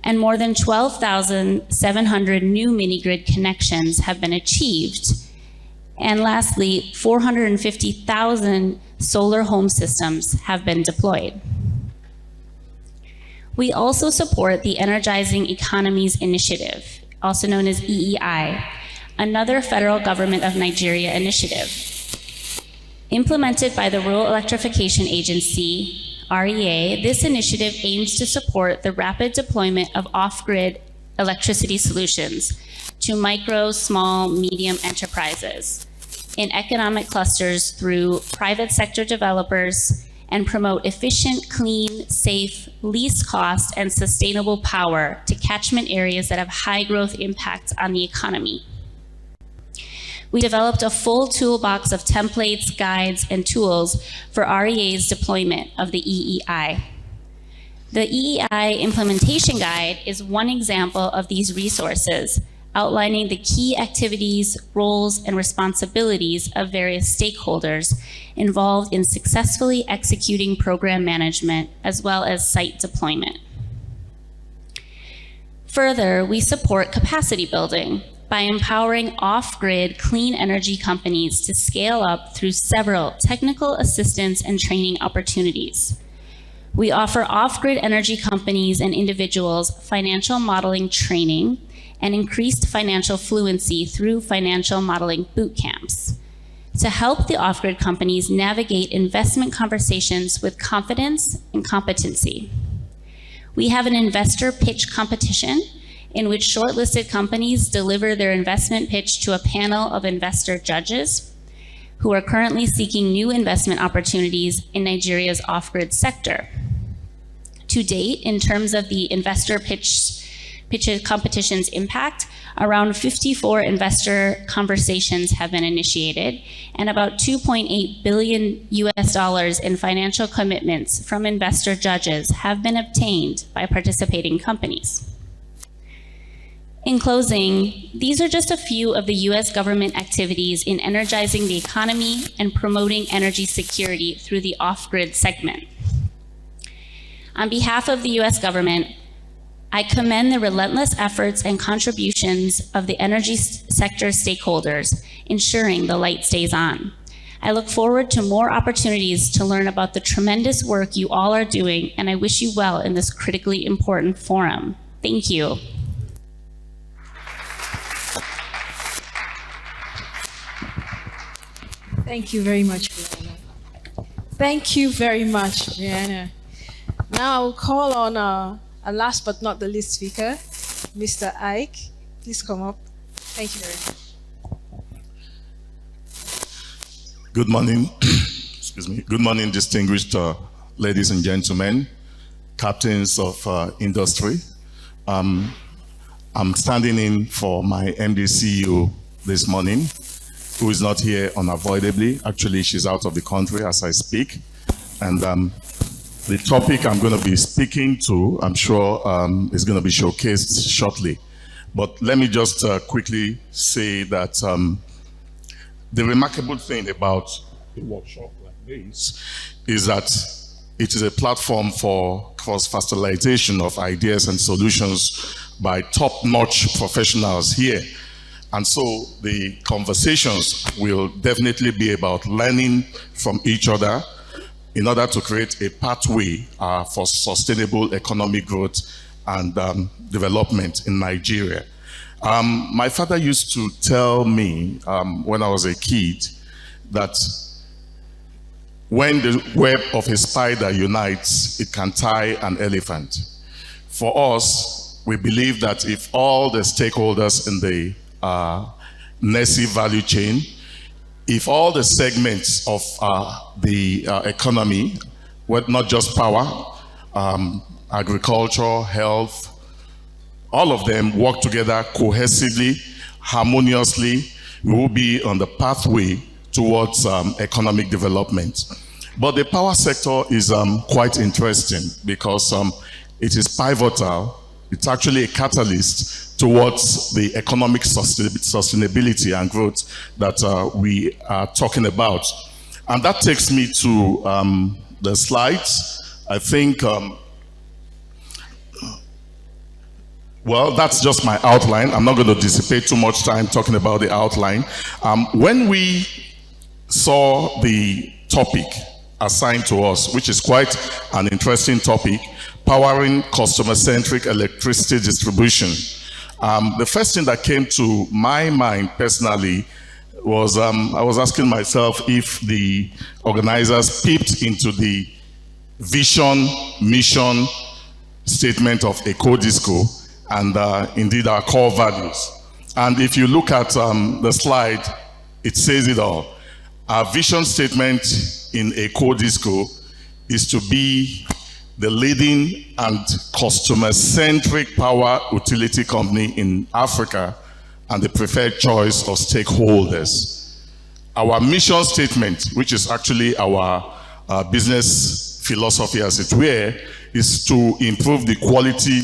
and more than 12,700 new mini-grid connections have been achieved. And lastly, 450,000 solar home systems have been deployed. We also support the Energizing Economies Initiative, also known as EEI, another federal government of Nigeria initiative. Implemented by the Rural Electrification Agency, REA, this initiative aims to support the rapid deployment of off-grid electricity solutions to micro, small, medium enterprises in economic clusters through private sector developers, and promote efficient, clean, safe, least cost, and sustainable power to catchment areas that have high growth impacts on the economy. We developed a full toolbox of templates, guides, and tools for REA's deployment of the EEI. The EEI Implementation Guide is one example of these resources, outlining the key activities, roles, and responsibilities of various stakeholders involved in successfully executing program management as well as site deployment. Further, we support capacity building by empowering off-grid clean energy companies to scale up through several technical assistance and training opportunities. We offer off-grid energy companies and individuals financial modeling training and increased financial fluency through financial modeling boot camps to help the off-grid companies navigate investment conversations with confidence and competency. We have an investor pitch competition in which shortlisted companies deliver their investment pitch to a panel of investor judges who are currently seeking new investment opportunities in Nigeria's off-grid sector. To date, in terms of the investor pitch competition's impact, around 54 investor conversations have been initiated, and about $2.8 billion in financial commitments from investor judges have been obtained by participating companies. In closing, these are just a few of the US government activities in energizing the economy and promoting energy security through the off-grid segment. On behalf of the US government, I commend the relentless efforts and contributions of the energy sector stakeholders, ensuring the light stays on. I look forward to more opportunities to learn about the tremendous work you all are doing, and I wish you well in this critically important forum. Thank you.
Thank you very much, Brianna. Thank you very much, Brianna. Now I'll call on our last but not the least speaker, Mr. Ike. Please come up. Thank you very much.
Good morning. Excuse me. Good morning, distinguished ladies and gentlemen, captains of industry. I'm standing in for my MD CEO this morning, who is not here unavoidably. Actually, she's out of the country as I speak. And the topic I'm going to be speaking to, I'm sure, is going to be showcased shortly. But let me just quickly say that the remarkable thing about a workshop like this is that it is a platform for cross-fertilization of ideas and solutions by top-notch professionals here. And so the conversations will definitely be about learning from each other in order to create a pathway for sustainable economic growth and development in Nigeria. My father used to tell me when I was a kid that when the web of a spider unites, it can tie an elephant. For us, we believe that if all the stakeholders in the NESI value chain, if all the segments of the economy, not just power, agriculture, health, all of them work together cohesively, harmoniously, we will be on the pathway towards economic development. But the power sector is quite interesting because it is pivotal. It's actually a catalyst towards the economic sustainability and growth that we are talking about. And that takes me to the slides. I think, well, that's just my outline. I'm not going to dissipate too much time talking about the outline. When we saw the topic assigned to us, which is quite an interesting topic, powering customer-centric electricity distribution, the first thing that came to my mind personally was I was asking myself if the organizers peeped into the vision, mission statement of EcoDisco and indeed our core values. And if you look at the slide, it says it all. Our vision statement in EcoDisco is to be the leading and customer-centric power utility company in Africa and the preferred choice of stakeholders. Our mission statement, which is actually our business philosophy as it were, is to improve the quality,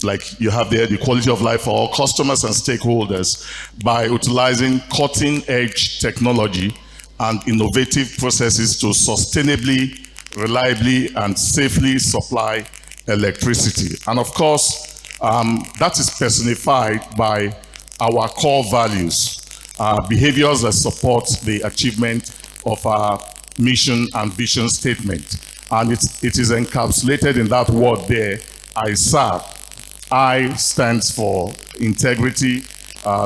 like you have there, the quality of life for all customers and stakeholders by utilizing cutting-edge technology and innovative processes to sustainably, reliably, and safely supply electricity. And of course, that is personified by our core values, behaviors that support the achievement of our mission and vision statement. And it is encapsulated in that word there, ISAB. I stands for integrity,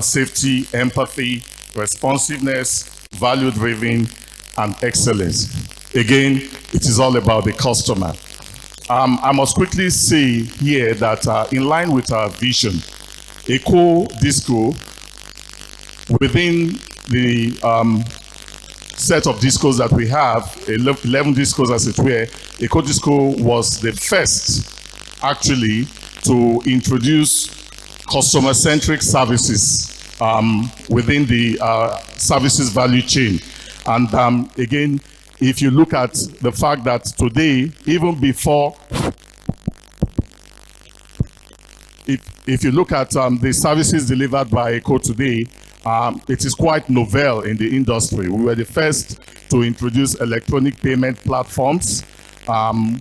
safety, empathy, responsiveness, value-driven, and excellence. Again, it is all about the customer. I must quickly say here that in line with our vision, Eco Disco, within the set of discos that we have, 11 discos as it were, Eco Disco was the first actually to introduce customer-centric services within the services value chain. And again, if you look at the fact that today, even before, if you look at the services delivered by ECO today, it is quite novel in the industry. We were the first to introduce electronic payment platforms. I'm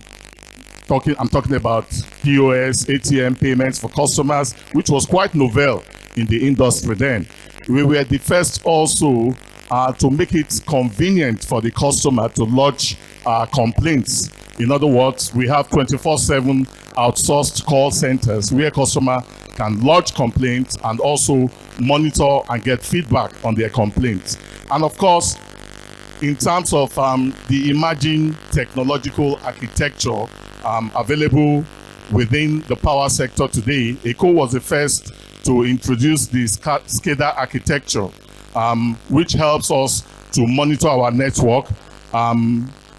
talking about POS, ATM payments for customers, which was quite novel in the industry then. We were the first also to make it convenient for the customer to lodge complaints. In other words, we have 24/7 outsourced call centers where customer can lodge complaints and also monitor and get feedback on their complaints. And of course, in terms of the emerging technological architecture available within the power sector today, ECO was the first to introduce the SCADA architecture, which helps us to monitor our network,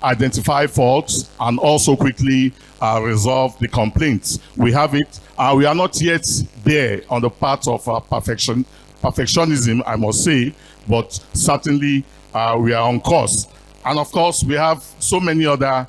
identify faults, and also quickly resolve the complaints. We have it. We are not yet there on the part of perfectionism, I must say, but certainly we are on course. And of course, we have so many other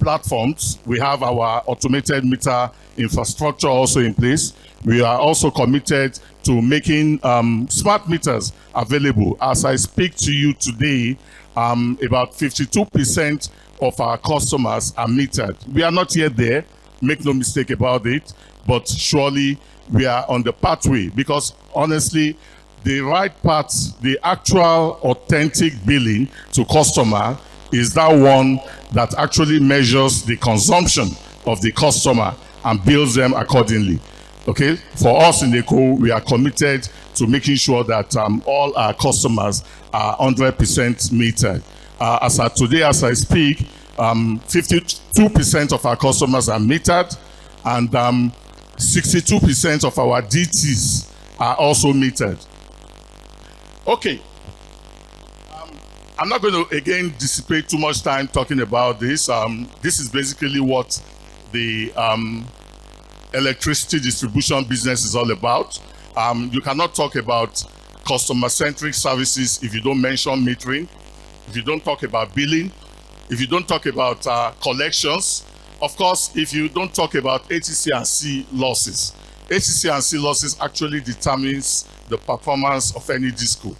platforms. We have our automated meter infrastructure also in place. We are also committed to making smart meters available. As I speak to you today, about 52% of our customers are metered. We are not yet there, make no mistake about it, but surely we are on the pathway, because honestly, the right part, the actual authentic billing to customer is that one that actually measures the consumption of the customer and bills them accordingly. Okay, for us in ECO, we are committed to making sure that all our customers are 100% metered. As of today, as I speak, 52% of our customers are metered, and 62% of our DTs are also metered. Okay, I'm not going to again dissipate too much time talking about this. This is basically what the electricity distribution business is all about. You cannot talk about customer-centric services if you don't mention metering, if you don't talk about billing, if you don't talk about collections, of course, if you don't talk about ATC&C losses. ATC&C losses actually determines the performance of any disco.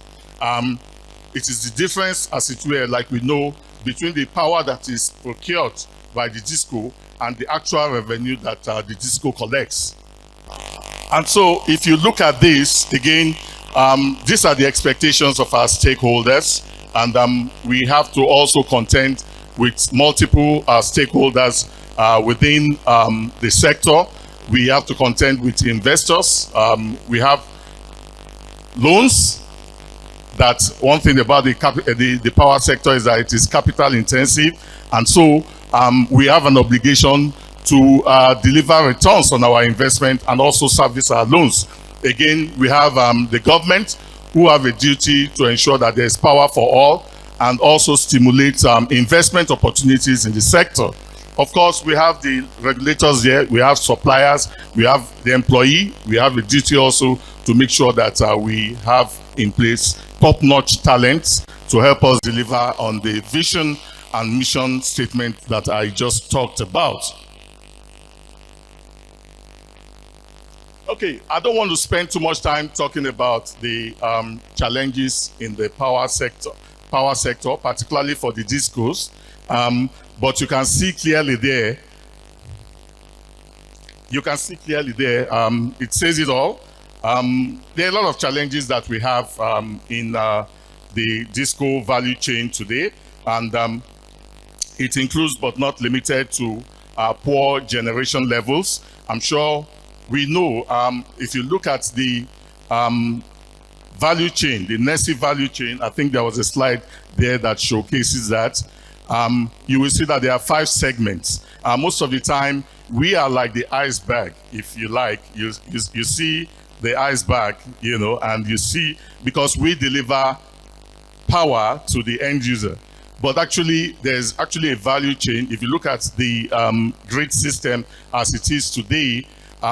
It is the difference, as it were, like we know, between the power that is procured by the disco and the actual revenue that the disco collects. And so if you look at this, again, these are the expectations of our stakeholders, and we have to also contend with multiple stakeholders within the sector. We have to contend with investors. We have loans. That one thing about the power sector is that it is capital intensive, and so we have an obligation to deliver returns on our investment and also service our loans. Again, we have the government who have a duty to ensure that there is power for all and also stimulate investment opportunities in the sector. Of course, we have the regulators here, we have suppliers, we have the employee, we have a duty also to make sure that we have in place top-notch talents to help us deliver on the vision and mission statement that I just talked about. Okay, I don't want to spend too much time talking about the challenges in the power sector, particularly for the discos. But you can see clearly there. It says it all. There are a lot of challenges that we have in the disco value chain today, and it includes but not limited to poor generation levels. I'm sure we know, if you look at the value chain, the NESI value chain, I think there was a slide there that showcases that. You will see that there are 5 segments. Most of the time, we are like the iceberg, if you like. You see the iceberg, you know, and you see, because we deliver power to the end user. But actually, there's actually a value chain. If you look at the grid system as it is today,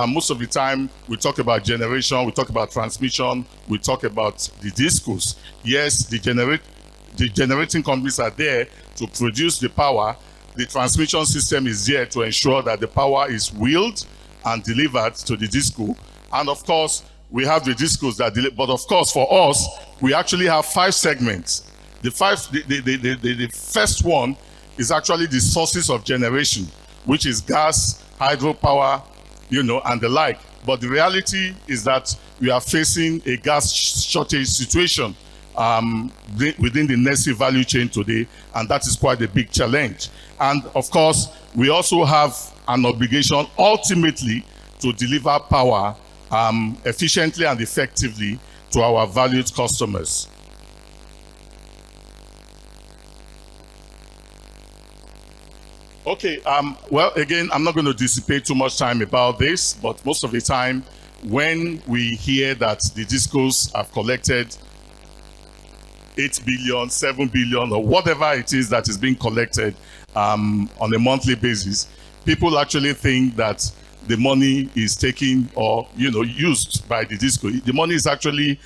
most of the time we talk about generation, we talk about transmission, we talk about the discos. Yes, the generating companies are there to produce the power. The transmission system is there to ensure that the power is wheeled and delivered to the disco. And of course, we have the discos that deliver. But of course, for us, we actually have 5 segments. The first one is actually the sources of generation, which is gas, hydropower, you know, and the like. But the reality is that we are facing a gas shortage situation within the NESE value chain today, and that is quite a big challenge. And of course, we also have an obligation ultimately to deliver power efficiently and effectively to our valued customers. Okay, well, again, I'm not going to dissipate too much time about this, but most of the time, when we hear that the discos have collected 8 billion, 7 billion, or whatever it is that is being collected on a monthly basis, people actually think that the money is taken or, you know, used by the disco. The money is actually,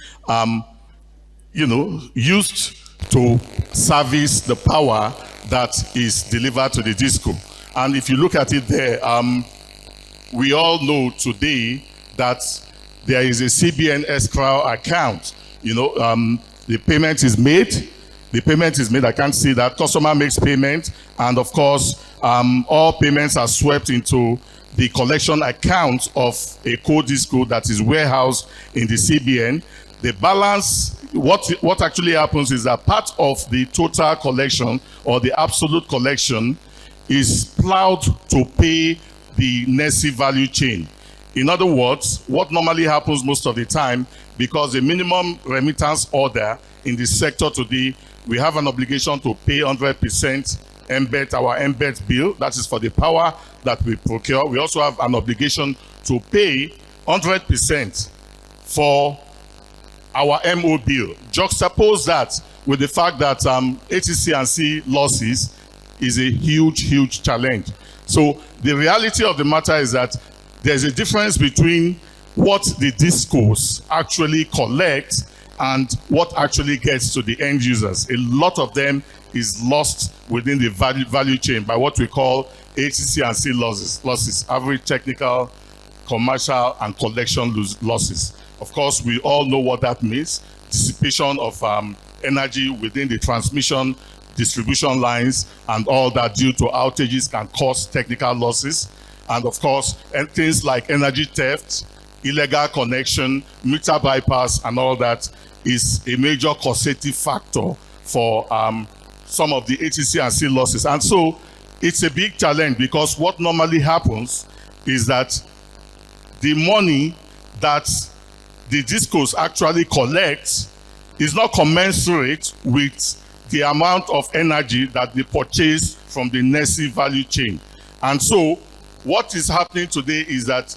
you know, used to service the power that is delivered to the disco. And if you look at it there, we all know today that there is a CBN escrow account. You know, the payment is made. The payment is made. I can't see that. Customer makes payment. And of course, all payments are swept into the collection account of a co-disco that is warehoused in the CBN. The balance, what actually happens is that part of the total collection or the absolute collection is plowed to pay the NESE value chain. In other words, what normally happens most of the time, because the minimum remittance order in the sector today, we have an obligation to pay 100% our embed bill. That is for the power that we procure. We also have an obligation to pay 100% for our MO bill. Juxtapose that with the fact that ATC&C losses is a huge challenge. So the reality of the matter is that there's a difference between what the discos actually collect and what actually gets to the end users. A lot of them is lost within the value chain by what we call ATC&C losses, average technical, commercial, and collection losses. Of course, we all know what that means. Dissipation of energy within the transmission, distribution lines, and all that due to outages can cause technical losses. And of course, things like energy theft, illegal connection, meter bypass, and all that is a major causative factor for some of the ATC&C losses. And so it's a big challenge, because what normally happens is that the money that the discos actually collect is not commensurate with the amount of energy that they purchase from the NESE value chain. And so what is happening today is that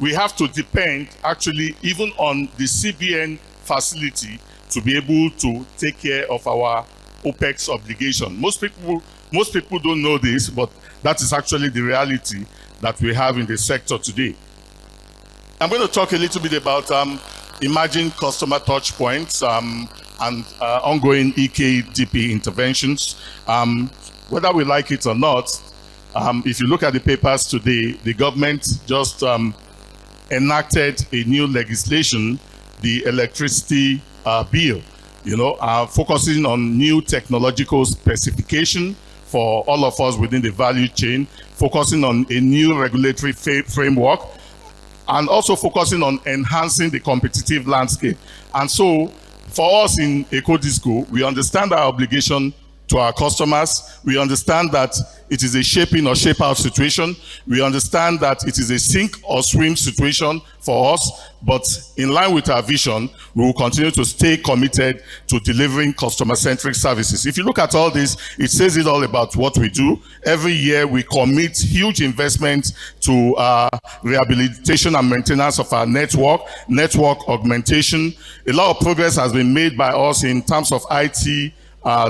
we have to depend actually even on the CBN facility to be able to take care of our OPEX obligation. Most people don't know this, but that is actually the reality that we have in the sector today. I'm going to talk a little bit about emerging customer touch points and ongoing EKDP interventions. Whether we like it or not, if you look at the papers today, the government just enacted a new legislation, the electricity bill, you know, focusing on new technological specification for all of us within the value chain, focusing on a new regulatory framework, and also focusing on enhancing the competitive landscape. And so, for us in EcoDisco, we understand our obligation to our customers. We understand that it is a shape-in or shape-out situation. We understand that it is a sink or swim situation for us, but in line with our vision, we will continue to stay committed to delivering customer-centric services. If you look at all this, it says it all about what we do. Every year, we commit huge investments to rehabilitation and maintenance of our network augmentation. A lot of progress has been made by us in terms of IT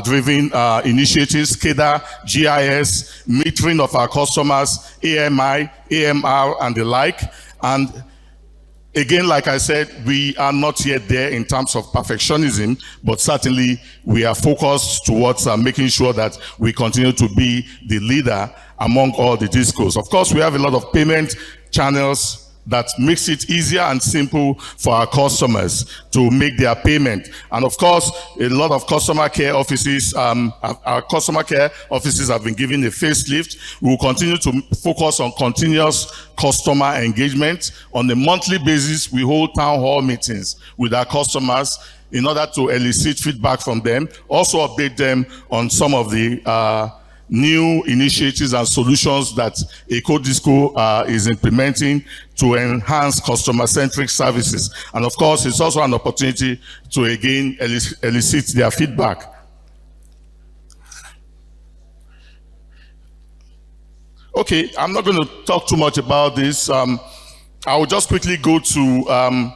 driven initiatives, SCADA, GIS, metering of our customers, AMI, AMR, and the like. And again, like I said, we are not yet there in terms of perfectionism, but certainly we are focused towards making sure that we continue to be the leader among all the discos. Of course, we have a lot of payment channels that makes it easier and simple for our customers to make their payment. And of course, a lot of customer care offices, our customer care offices have been given a facelift. We will continue to focus on continuous customer engagement. On a monthly basis, we hold town hall meetings with our customers in order to elicit feedback from them, also update them on some of the new initiatives and solutions that EcoDisco is implementing to enhance customer-centric services. And of course, it's also an opportunity to again elicit their feedback. Okay, I'm not going to talk too much about this. I will just quickly go to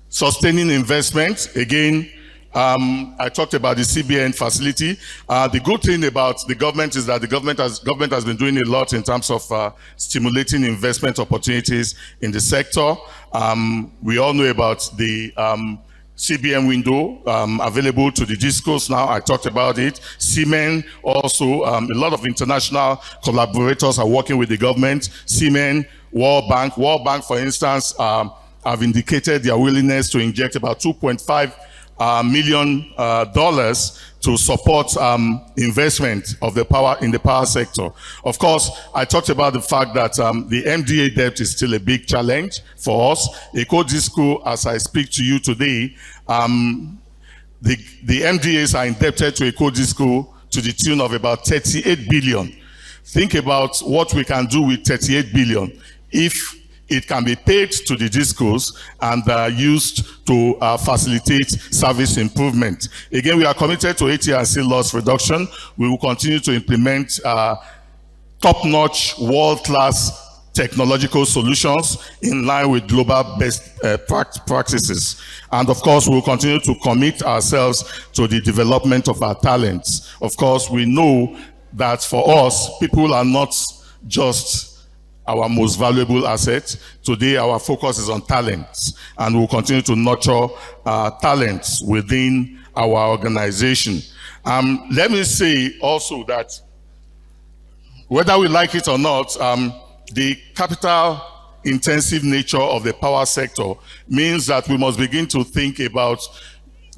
sustaining investment. Again, I talked about the CBN facility. The good thing about the government is that the government has been doing a lot in terms of stimulating investment opportunities in the sector. We all know about the CBN window available to the discos now. I talked about it. Siemens also, a lot of international collaborators are working with the government. Siemens, World Bank, for instance, have indicated their willingness to inject about $2.5 million to support investment of the power in the power sector. Of course, I talked about the fact that the MDA debt is still a big challenge for us. EcoDisco, as I speak to you today, the MDAs are indebted to EcoDisco to the tune of about 38 billion. Think about what we can do with 38 billion if it can be paid to the discos and used to facilitate service improvement. Again, we are committed to AT&C loss reduction. We will continue to implement top-notch, world-class technological solutions in line with global best practices. And of course, we will continue to commit ourselves to the development of our talents. Of course, we know that for us, people are not just our most valuable asset. Today, our focus is on talents, and we'll continue to nurture talents within our organization. Let me say also that whether we like it or not, the capital-intensive nature of the power sector means that we must begin to think about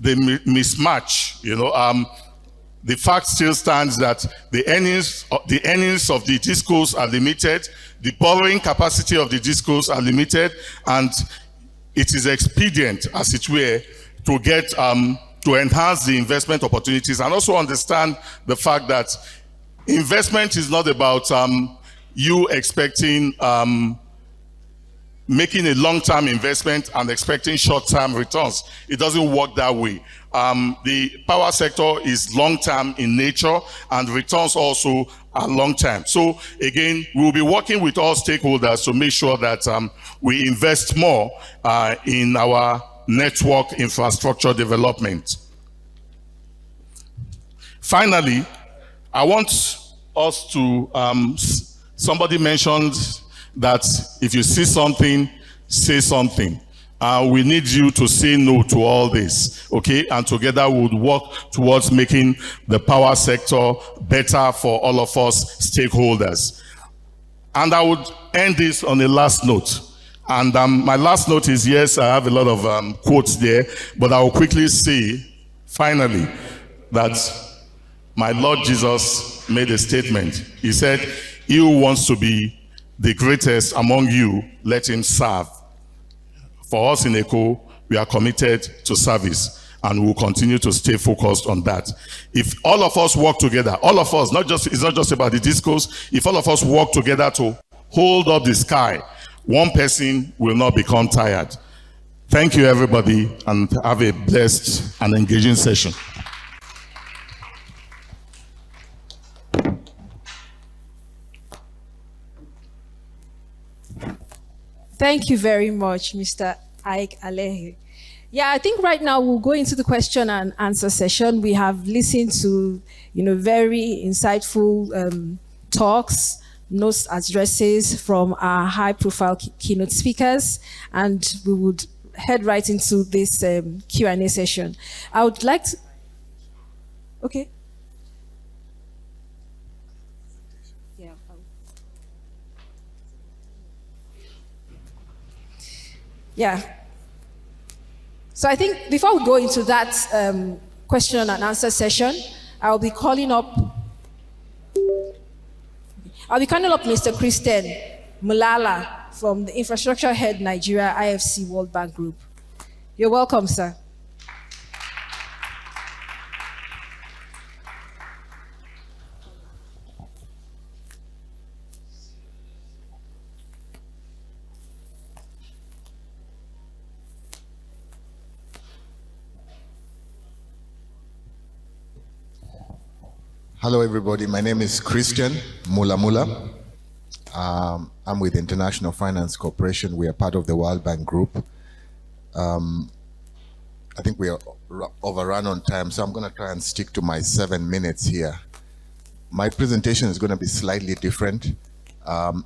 the mismatch. You know, the fact still stands that the earnings of the discos are limited, the borrowing capacity of the discos are limited, and it is expedient, as it were, to get to enhance the investment opportunities, and also understand the fact that investment is not about you expecting making a long-term investment and expecting short-term returns. It doesn't work that way. The power sector is long-term in nature, and returns also are long-term. So again, we'll be working with all stakeholders to make sure that we invest more in our network infrastructure development. Finally, I want us to, somebody mentioned that if you see something, say something. We need you to say no to all this, okay? And together we would work towards making the power sector better for all of us stakeholders. And I would end this on a last note. And my last note is, yes, I have a lot of quotes there, but I will quickly say, finally, that my Lord Jesus made a statement. He said, "He who wants to be the greatest among you, let him serve." For us in ECO, we are committed to service. and we'll continue to stay focused on that. If all of us work together, all of us, it's not just about the discos, if all of us work together to hold up the sky, one person will not become tired. Thank you, everybody, and have a blessed and engaging session.
Thank you very much, Mr. Ike Alehi. Yeah, I think right now we'll go into the question and answer session. We have listened to, very insightful talks, notes, addresses from our high-profile keynote speakers, and we would head right into this Q&A session. I would like to... Okay. Yeah. So I think before we go into that question and answer session, I'll be calling up Mr. Christian Mulala from the Infrastructure Head Nigeria IFC World Bank Group. You're welcome, sir.
Hello, everybody. My name is Christian Mula. I'm with International Finance Corporation. We are part of the World Bank Group. I think we are overrun on time, so I'm going to try and stick to my 7 minutes here. My presentation is going to be slightly different.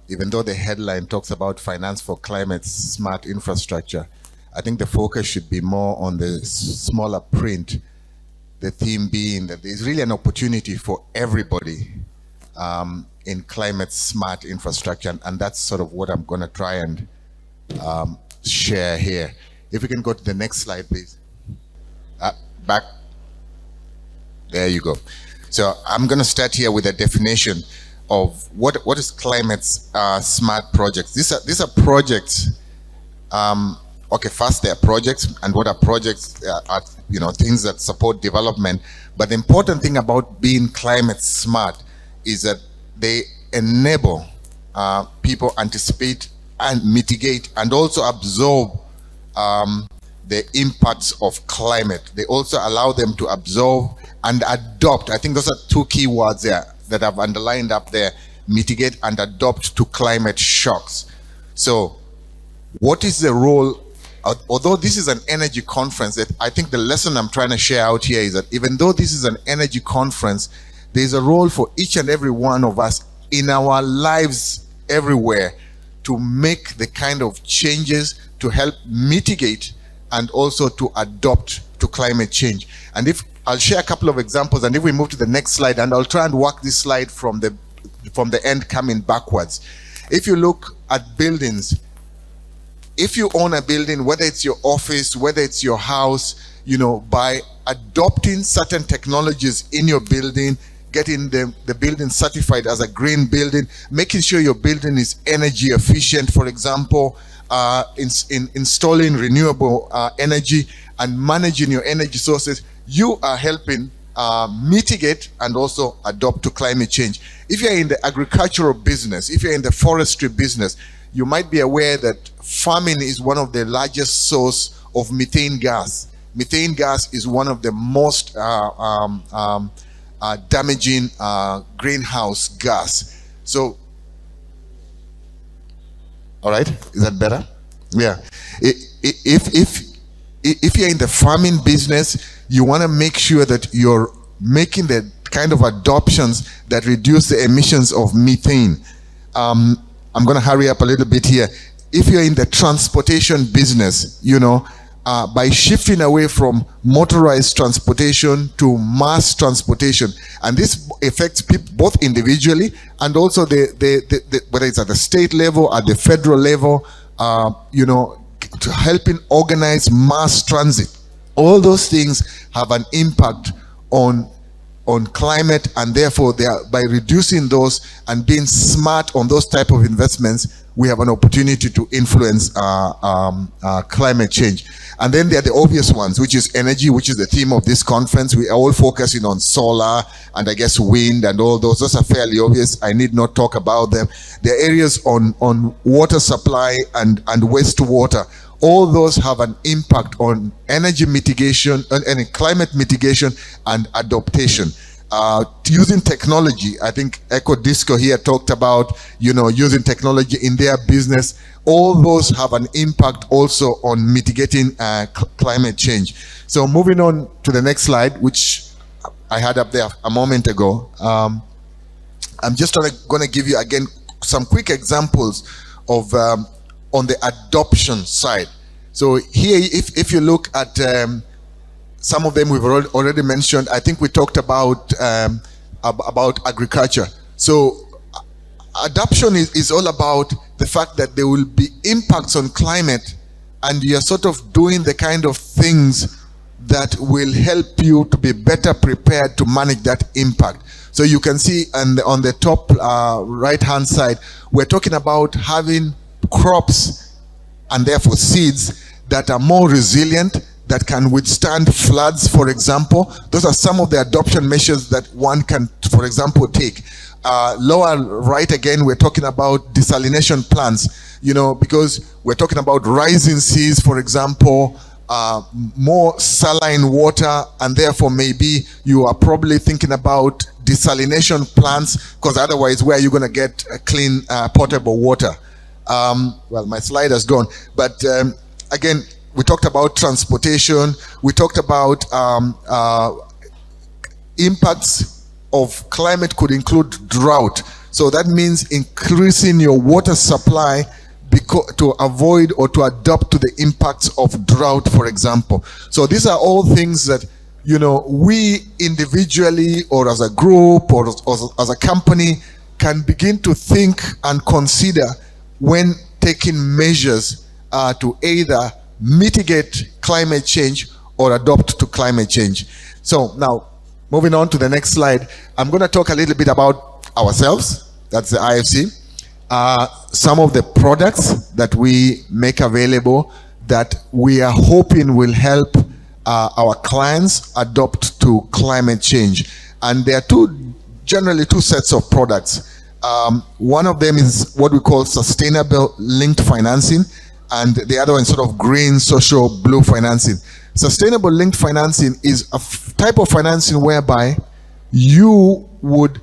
Even though the headline talks about finance for climate smart infrastructure, I think the focus should be more on the smaller print. The theme being that there's really an opportunity for everybody in climate smart infrastructure, and that's sort of what I'm going to try and share here. If we can go to the next slide, please. Back. There you go. So I'm going to start here with a definition of what is climate smart projects. These are projects. Okay, first there are projects, and what are projects? Are things that support development. But the important thing about being climate smart is that they enable people anticipate and mitigate and also absorb the impacts of climate. They also allow them to absorb and adopt. I think those are two key words there that I've underlined up there: mitigate and adopt to climate shocks. So what is the role? Although this is an energy conference, I think the lesson I'm trying to share out here is that even though this is an energy conference, there's a role for each and every one of us in our lives everywhere to make the kind of changes to help mitigate and also to adopt to climate change. And if I'll share a couple of examples, and if we move to the next slide, and I'll try and work this slide from the end coming backwards. If you look at buildings, if you own a building, whether it's your office, whether it's your house, by adopting certain technologies in your building, getting the building certified as a green building, making sure your building is energy efficient, for example, installing renewable energy and managing your energy sources, you are helping mitigate and also adopt to climate change. If you're in the agricultural business, if you're in the forestry business, you might be aware that farming is one of the largest source of methane gas. Methane gas is one of the most damaging greenhouse gas. So, all right, is that better? Yeah. If you're in the farming business, you want to make sure that you're making the kind of adoptions that reduce the emissions of methane. I'm going to hurry up a little bit here. If you're in the transportation business, by shifting away from motorized transportation to mass transportation, and this affects people both individually and also whether it's at the state level, at the federal level, to helping organize mass transit. All those things have an impact on on climate, and therefore by reducing those and being smart on those type of investments, we have an opportunity to influence climate change. And then there are the obvious ones, which is energy, which is the theme of this conference. We are all focusing on solar and I guess wind and all those. Those are fairly obvious. I need not talk about them. There are areas on water supply and wastewater. All those have an impact on energy mitigation and climate mitigation and adaptation. Using technology, I think EcoDisco here talked about, using technology in their business. All those have an impact also on mitigating climate change. So moving on to the next slide, which I had up there a moment ago. I'm just going to give you again some quick examples of on the adoption side. So here, if you look at some of them we've already mentioned. I think we talked about agriculture. So adoption is all about the fact that there will be impacts on climate, and you're sort of doing the kind of things that will help you to be better prepared to manage that impact. So you can see on the top right-hand side, we're talking about having crops and therefore seeds that are more resilient, that can withstand floods, for example. Those are some of the adoption measures that one can, for example, take. Lower right again, we're talking about desalination plants, because we're talking about rising seas, for example, more saline water, and therefore maybe you are probably thinking about desalination plants, because otherwise where are you going to get clean potable water? Well, my slide has gone, but again, we talked about transportation. We talked about impacts of climate could include drought. So that means increasing your water supply to avoid or to adapt to the impacts of drought, for example. So these are all things that, we individually or as a group or as a company can begin to think and consider when taking measures to either mitigate climate change or adapt to climate change. So now, moving on to the next slide, I'm going to talk a little bit about ourselves. That's the IFC. Some of the products that we make available that we are hoping will help our clients adapt to climate change. And there are generally two sets of products. One of them is what we call sustainable linked financing, and the other one is sort of green, social, blue financing. Sustainable linked financing is a type of financing whereby you would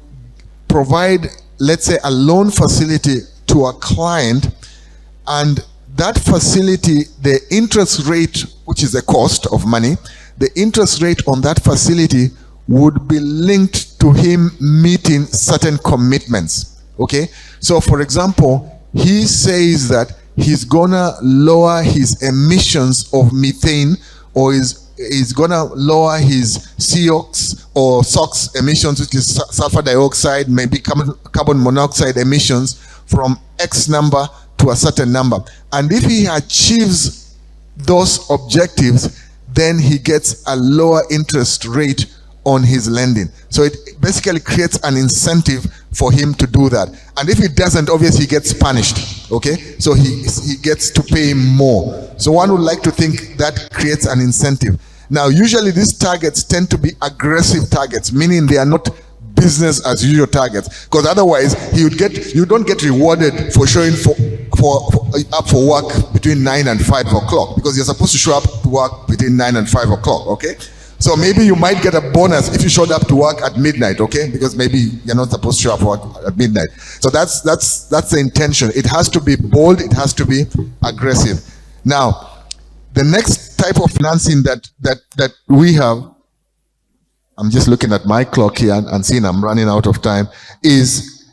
provide, let's say, a loan facility to a client, and that facility, the interest rate, which is the cost of money, the interest rate on that facility would be linked to him meeting certain commitments. Okay? So for example, he says that he's gonna lower his emissions of methane, or is gonna lower his SOx or SOx emissions, which is sulfur dioxide, maybe carbon monoxide emissions, from X number to a certain number. And if he achieves those objectives, then he gets a lower interest rate on his lending. So it basically creates an incentive for him to do that. And if he doesn't, obviously he gets punished. Okay? So he gets to pay more. So one would like to think that creates an incentive. Now, usually these targets tend to be aggressive targets, meaning they are not business as usual targets, because otherwise you don't get rewarded for showing up for work between 9 and 5 o'clock, because you're supposed to show up to work between 9 and 5 o'clock. Okay? So maybe you might get a bonus if you showed up to work at midnight, okay? Because maybe you're not supposed to show up for work at midnight. So that's the intention. It has to be bold, it has to be aggressive. Now, the next type of financing that we have, I'm just looking at my clock here and seeing I'm running out of time, is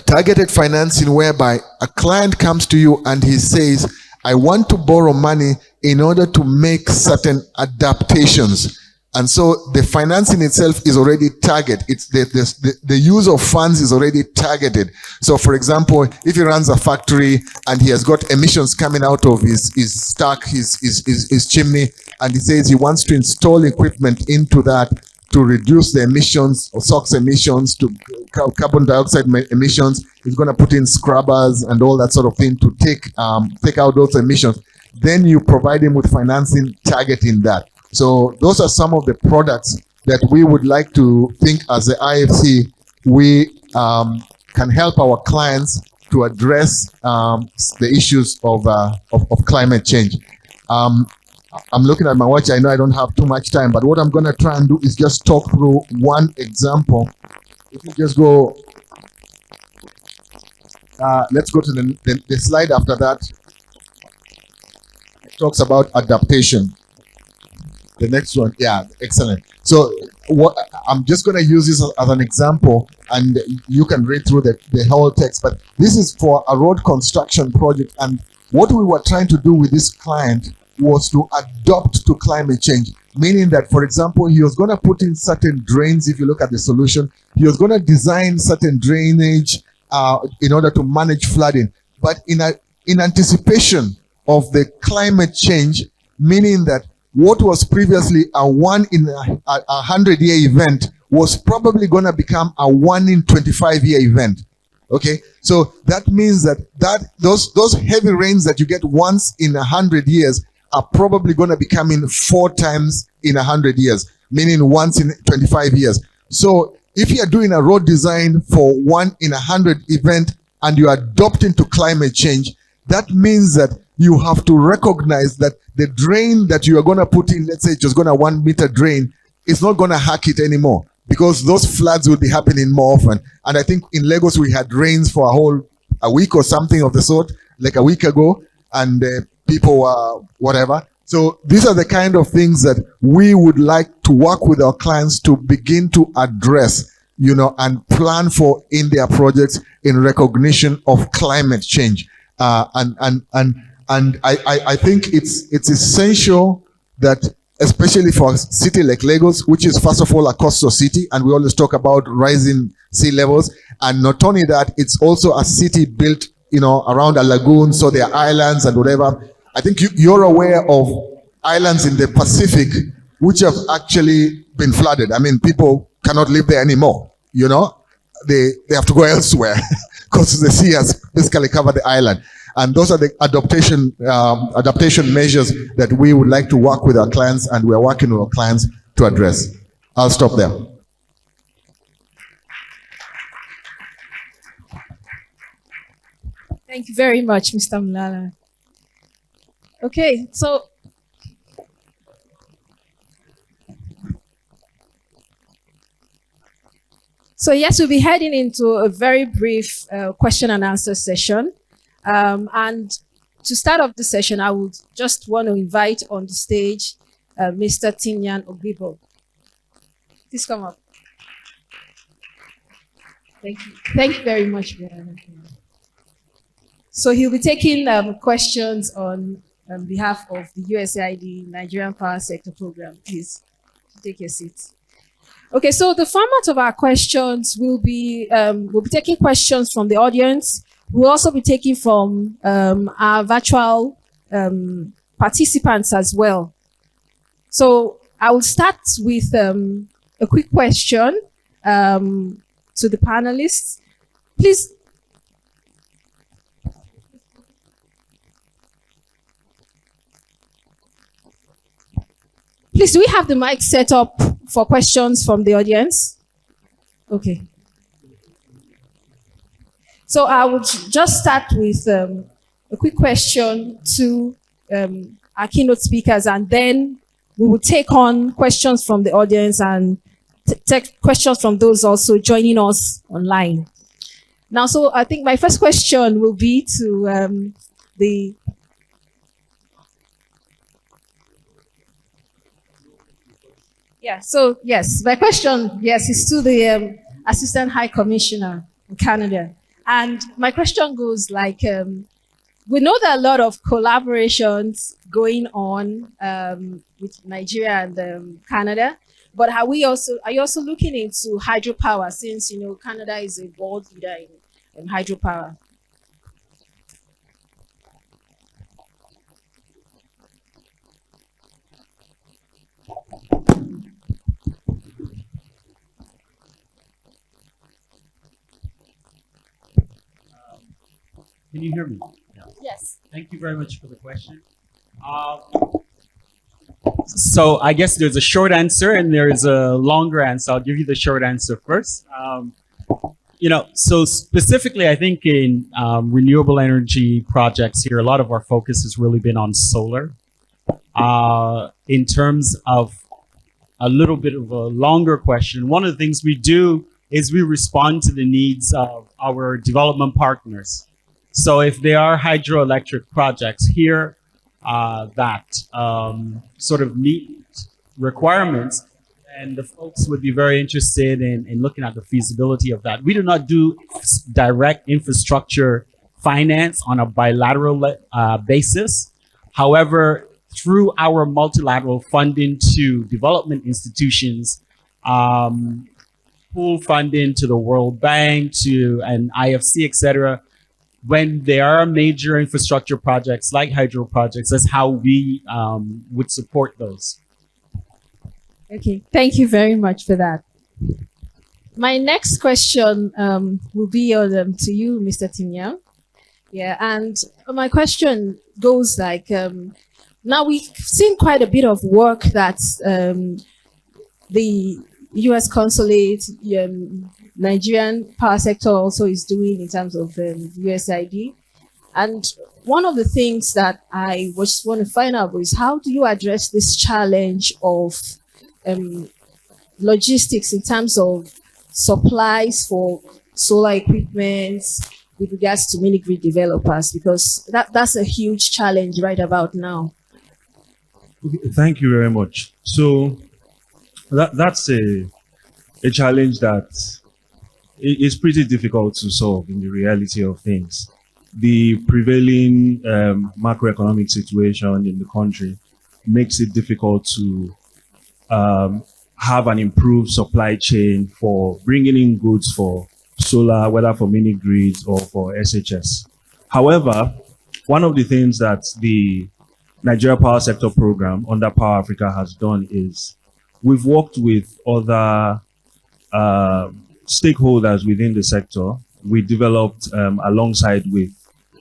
targeted financing, whereby a client comes to you and he says, I want to borrow money in order to make certain adaptations. And so the financing itself is already targeted. It's the use of funds is already targeted. So for example, if he runs a factory and he has got emissions coming out of his stack, his chimney, and he says he wants to install equipment into that to reduce the emissions or SOx emissions, to carbon dioxide emissions. It's going to put in scrubbers and all that sort of thing to take out those emissions. Then you provide him with financing targeting that. So those are some of the products that we would like to think as the IFC we can help our clients to address the issues of climate change. I'm looking at my watch. I know I don't have too much time, but what I'm going to try and do is just talk through one example. If you just go, let's go to the slide after that. It talks about adaptation. The next one, yeah, excellent. So what I'm just going to use this as an example, and you can read through the whole text. But this is for a road construction project, and what we were trying to do with this client was to adapt to climate change, meaning that, for example, he was going to put in certain drains. If you look at the solution, he was going to design certain drainage in order to manage flooding, but in anticipation of the climate change, meaning that what was previously a 1 in a 100-year event was probably going to become a 1 in 25-year event. Okay, so that means that those heavy rains that you get once in 100 years are probably going to be coming 4 times in 100 years, meaning once in 25 years. So if you are doing a road design for 1 in 100 event and you are adopting to climate change, that means that you have to recognize that the drain that you are going to put in, let's say it's just going to 1 meter drain, is not going to hack it anymore, because those floods will be happening more often. And I think in Lagos we had rains for a week or something of the sort, like a week ago, and people were whatever. So these are the kind of things that we would like to work with our clients to begin to address, and plan for in their projects in recognition of climate change. And I think it's essential that, especially for a city like Lagos, which is first of all a coastal city, and we always talk about rising sea levels, and not only that, it's also a city built, around a lagoon, so there are islands and whatever. I think you're aware of islands in the Pacific which have actually been flooded. I mean, people cannot live there anymore. They have to go elsewhere because the sea has basically covered the island. And those are the adaptation measures that we would like to work with our clients, and we're working with our clients to address. I'll stop there.
Thank you very much, Mr. Mulala. Okay, so yes, we'll be heading into a very brief question and answer session. And to start off the session, I would just want to invite on the stage Mr. Tinian Ogribo. Please come up. Thank you. Thank you very much. So he'll be taking questions on behalf of the USAID Nigerian Power Sector Program. Please take your seats. Okay, so the format of our questions will be we'll be taking questions from the audience. We'll also be taking from our virtual participants as well. So I will start with a quick question to the panelists. Please. Please, do we have the mic set up for questions from the audience? Okay. So I would just start with a quick question to our keynote speakers, and then we will take on questions from the audience and take questions from those also joining us online. Now, so I think my first question will be to yes, my question, yes, is to the Assistant High Commissioner in Canada. And my question goes like, we know there are a lot of collaborations going on with Nigeria and Canada, but are you also looking into hydropower, since, Canada is a world leader in hydropower?
Can you hear me? Yeah.
Yes.
Thank you very much for the question.
So I guess there's a short answer and there's a longer answer. I'll give you the short answer first. So specifically, I think in renewable energy projects here, a lot of our focus has really been on solar. In terms of a little bit of a longer question, one of the things we do is we respond to the needs of our development partners. So if there are hydroelectric projects here that sort of meet requirements, and the folks would be very interested in looking at the feasibility of that. We do not do direct infrastructure finance on a bilateral basis. However, through our multilateral funding to development institutions, pool funding to the World Bank, to an IFC, et cetera, when there are major infrastructure projects like hydro projects, that's how we would support those.
Okay, thank you very much for that. My next question will be to you, Mr. Timya. Yeah, and my question goes like, now we've seen quite a bit of work that the U.S. consulate, Nigerian power sector also is doing in terms of USAID. And one of the things that I just want to find out is, how do you address this challenge of logistics in terms of supplies for solar equipment with regards to mini grid developers? Because that's a huge challenge right about now.
Okay, thank you very much. So that's a challenge that is pretty difficult to solve in the reality of things. The prevailing macroeconomic situation in the country makes it difficult to have an improved supply chain for bringing in goods for solar, whether for mini grids or for SHS. However, one of the things that the Nigeria Power Sector Program under Power Africa has done is we've worked with other stakeholders within the sector. We developed alongside with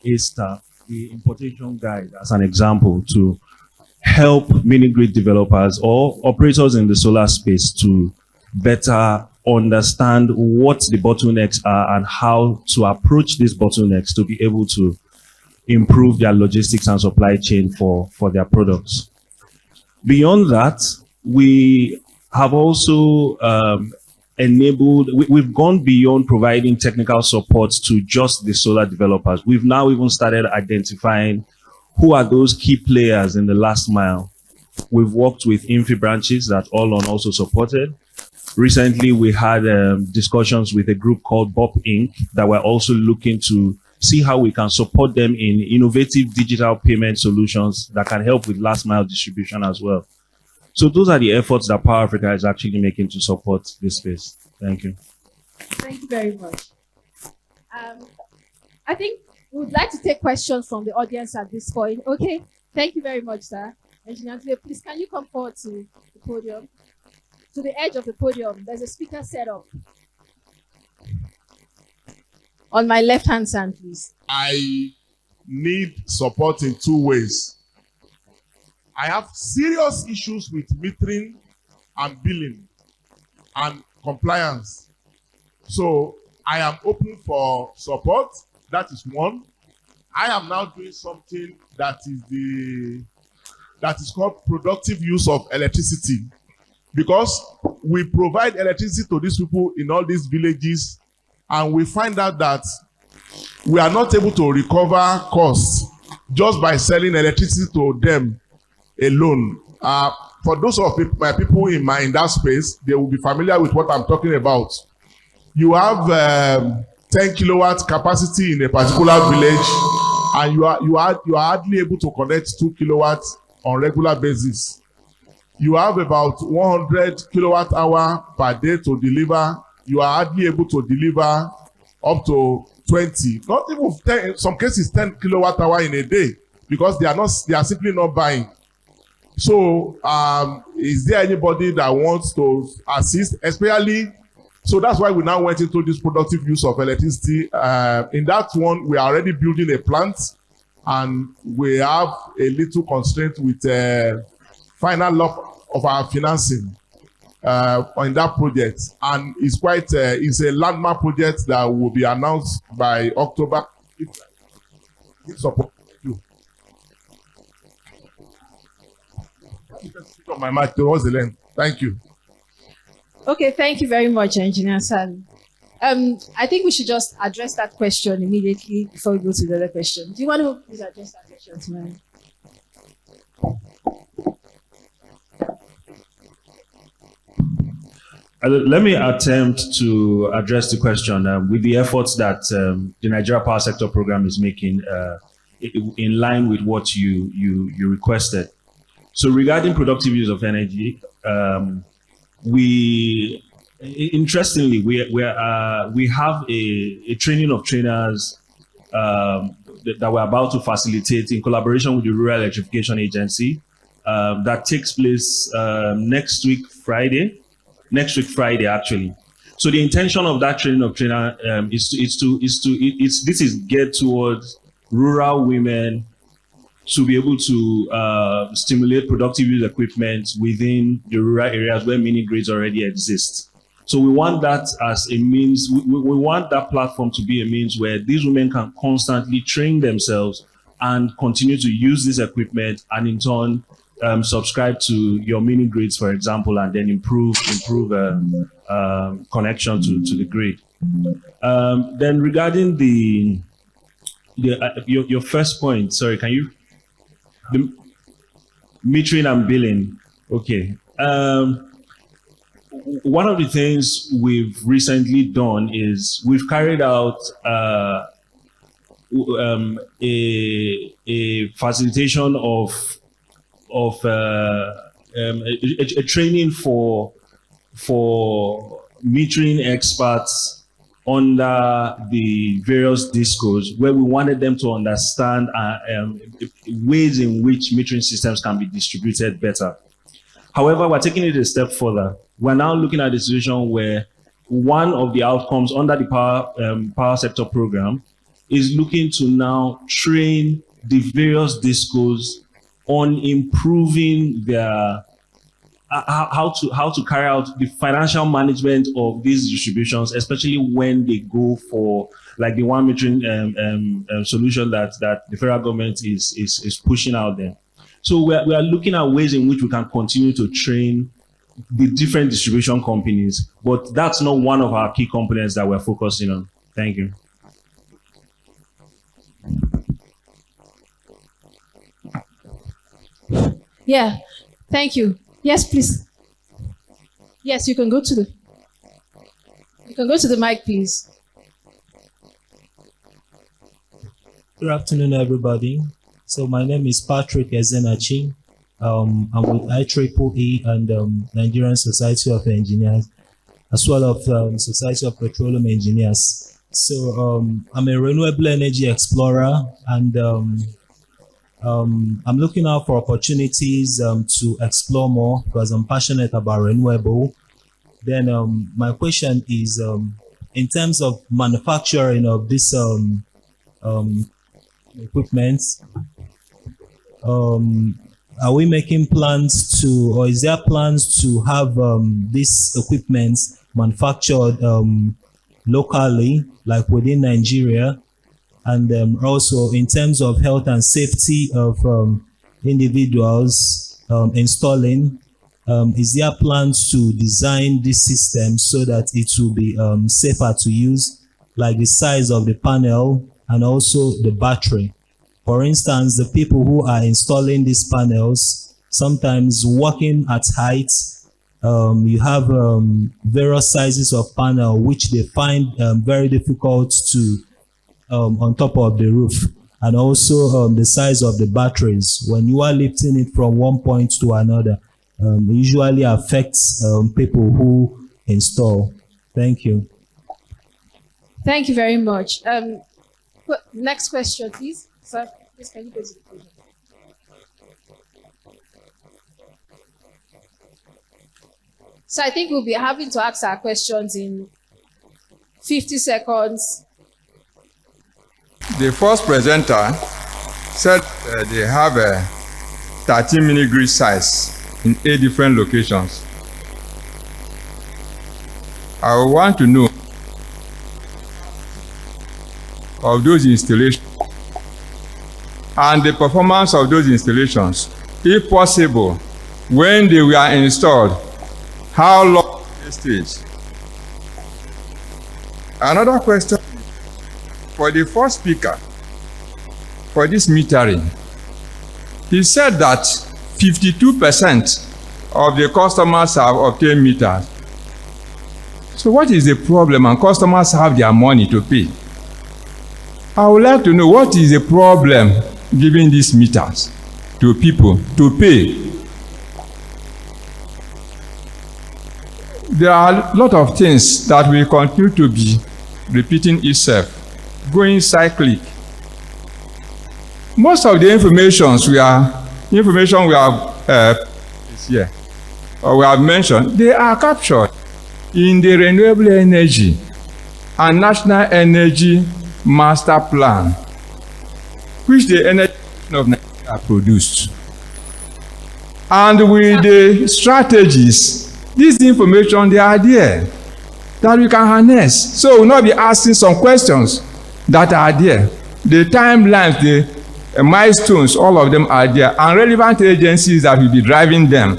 ASTA, the importation guide as an example, to help mini grid developers or operators in the solar space to better understand what the bottlenecks are and how to approach these bottlenecks to be able to improve their logistics and supply chain for their products. Beyond that, we have also we've gone beyond providing technical support to just the solar developers. We've now even started identifying who are those key players in the last mile. We've worked with INFI branches that Allon also supported. Recently, we had discussions with a group called BOP Inc. that we're also looking to see how we can support them in innovative digital payment solutions that can help with last mile distribution as well. So those are the efforts that Power Africa is actually making to support this space. Thank you.
Thank you very much. I think we would like to take questions from the audience at this point. Okay, thank you very much, sir. Engineer, please, can you come forward to the podium? To the edge of the podium, there's a speaker set up. On my left-hand side, please.
I need support in two ways. I have serious issues with metering and billing and compliance. So I am open for support. That is one. I am now doing something that is called productive use of electricity, because we provide electricity to these people in all these villages, and we find out that we are not able to recover costs just by selling electricity to them alone. For those of my people in that space, they will be familiar with what I'm talking about. You have 10 kilowatt capacity in a particular village, and you are hardly able to connect 2 kilowatts on regular basis. You have about 100 kilowatt hour per day to deliver. You are hardly able to deliver up to 20, not even 10, in some cases 10 kilowatt hour in a day, because they are simply not buying. So is there anybody that wants to assist, especially So that's why we now went into this productive use of electricity. In that one, we are already building a plant, and we have a little constraint with final lock of our financing on that project. And it's quite, it's a landmark project that will be announced by October. Support you. On my mic towards the length. Thank you.
Okay, thank you very much, Engineer San. I think we should just address that question immediately before we go to the other question. Do you want to please address that question tonight?
Let me attempt to address the question with the efforts that the Nigeria Power Sector Program is making in line with what you requested. So regarding productive use of energy, interestingly, we have a training of trainers that we're about to facilitate in collaboration with the Rural Electrification Agency that takes place next week Friday, actually. So the intention of that training of trainer is geared towards rural women to be able to stimulate productive use equipment within the rural areas where mini grids already exist. So we want that as a means, we want that platform to be a means where these women can constantly train themselves and continue to use this equipment, and in turn subscribe to your mini grids, for example, and then improve connection to the grid. Then regarding your first point, sorry, can you? The metering and billing. Okay. One of the things we've recently done is we've carried out a facilitation of a training for metering experts under the various discos, where we wanted them to understand ways in which metering systems can be distributed better. However, we're taking it a step further. We're now looking at a situation where one of the outcomes under the power sector program is looking to now train the various discos on improving their how to carry out the financial management of these distributions, especially when they go for like the one metering solution that the federal government is pushing out there. So we are looking at ways in which we can continue to train the different distribution companies, but that's not one of our key components that we're focusing on. Thank you.
Yeah, thank you. Yes, please. Yes, you can go to the mic, please.
Good afternoon, everybody. So my name is Patrick Ezenachi. I'm with IEEE and Nigerian Society of Engineers, as well as Society of Petroleum Engineers. So I'm a renewable energy explorer, and I'm looking out for opportunities to explore more because I'm passionate about renewable. Then my question is, in terms of manufacturing of this equipment, are we making plans to, or is there plans to have this equipment manufactured locally, like within Nigeria? And also in terms of health and safety of individuals installing, is there plans to design this system so that it will be safer to use, like the size of the panel and also the battery? For instance, the people who are installing these panels, sometimes working at height, you have various sizes of panel which they find very difficult to on top of the roof, and also the size of the batteries. When you are lifting it from one point to another, it usually affects people who install. Thank you.
Thank you very much. Next question, please. Sir, please can you go to the podium? So I think we'll be having to ask our questions in 50 seconds.
The first presenter said they have a 13 mini-grid size in 8 different locations. I want to know of those installations and the performance of those installations. If possible, when they were installed, how long they stayed? Another question for the first speaker for this metering. He said that 52% of the customers have obtained meters. So what is the problem? And customers have their money to pay. I would like to know what is the problem giving these meters to people to pay. There are a lot of things that will continue to be repeating itself, going cyclic. Most of the information we have here, or we have mentioned, they are captured in the renewable energy and national energy master plan, which the energy of Nigeria produced. And with the strategies, this information, they are there that we can harness. So we'll not be asking some questions that are there. The timelines, the milestones, all of them are there. And relevant agencies that will be driving them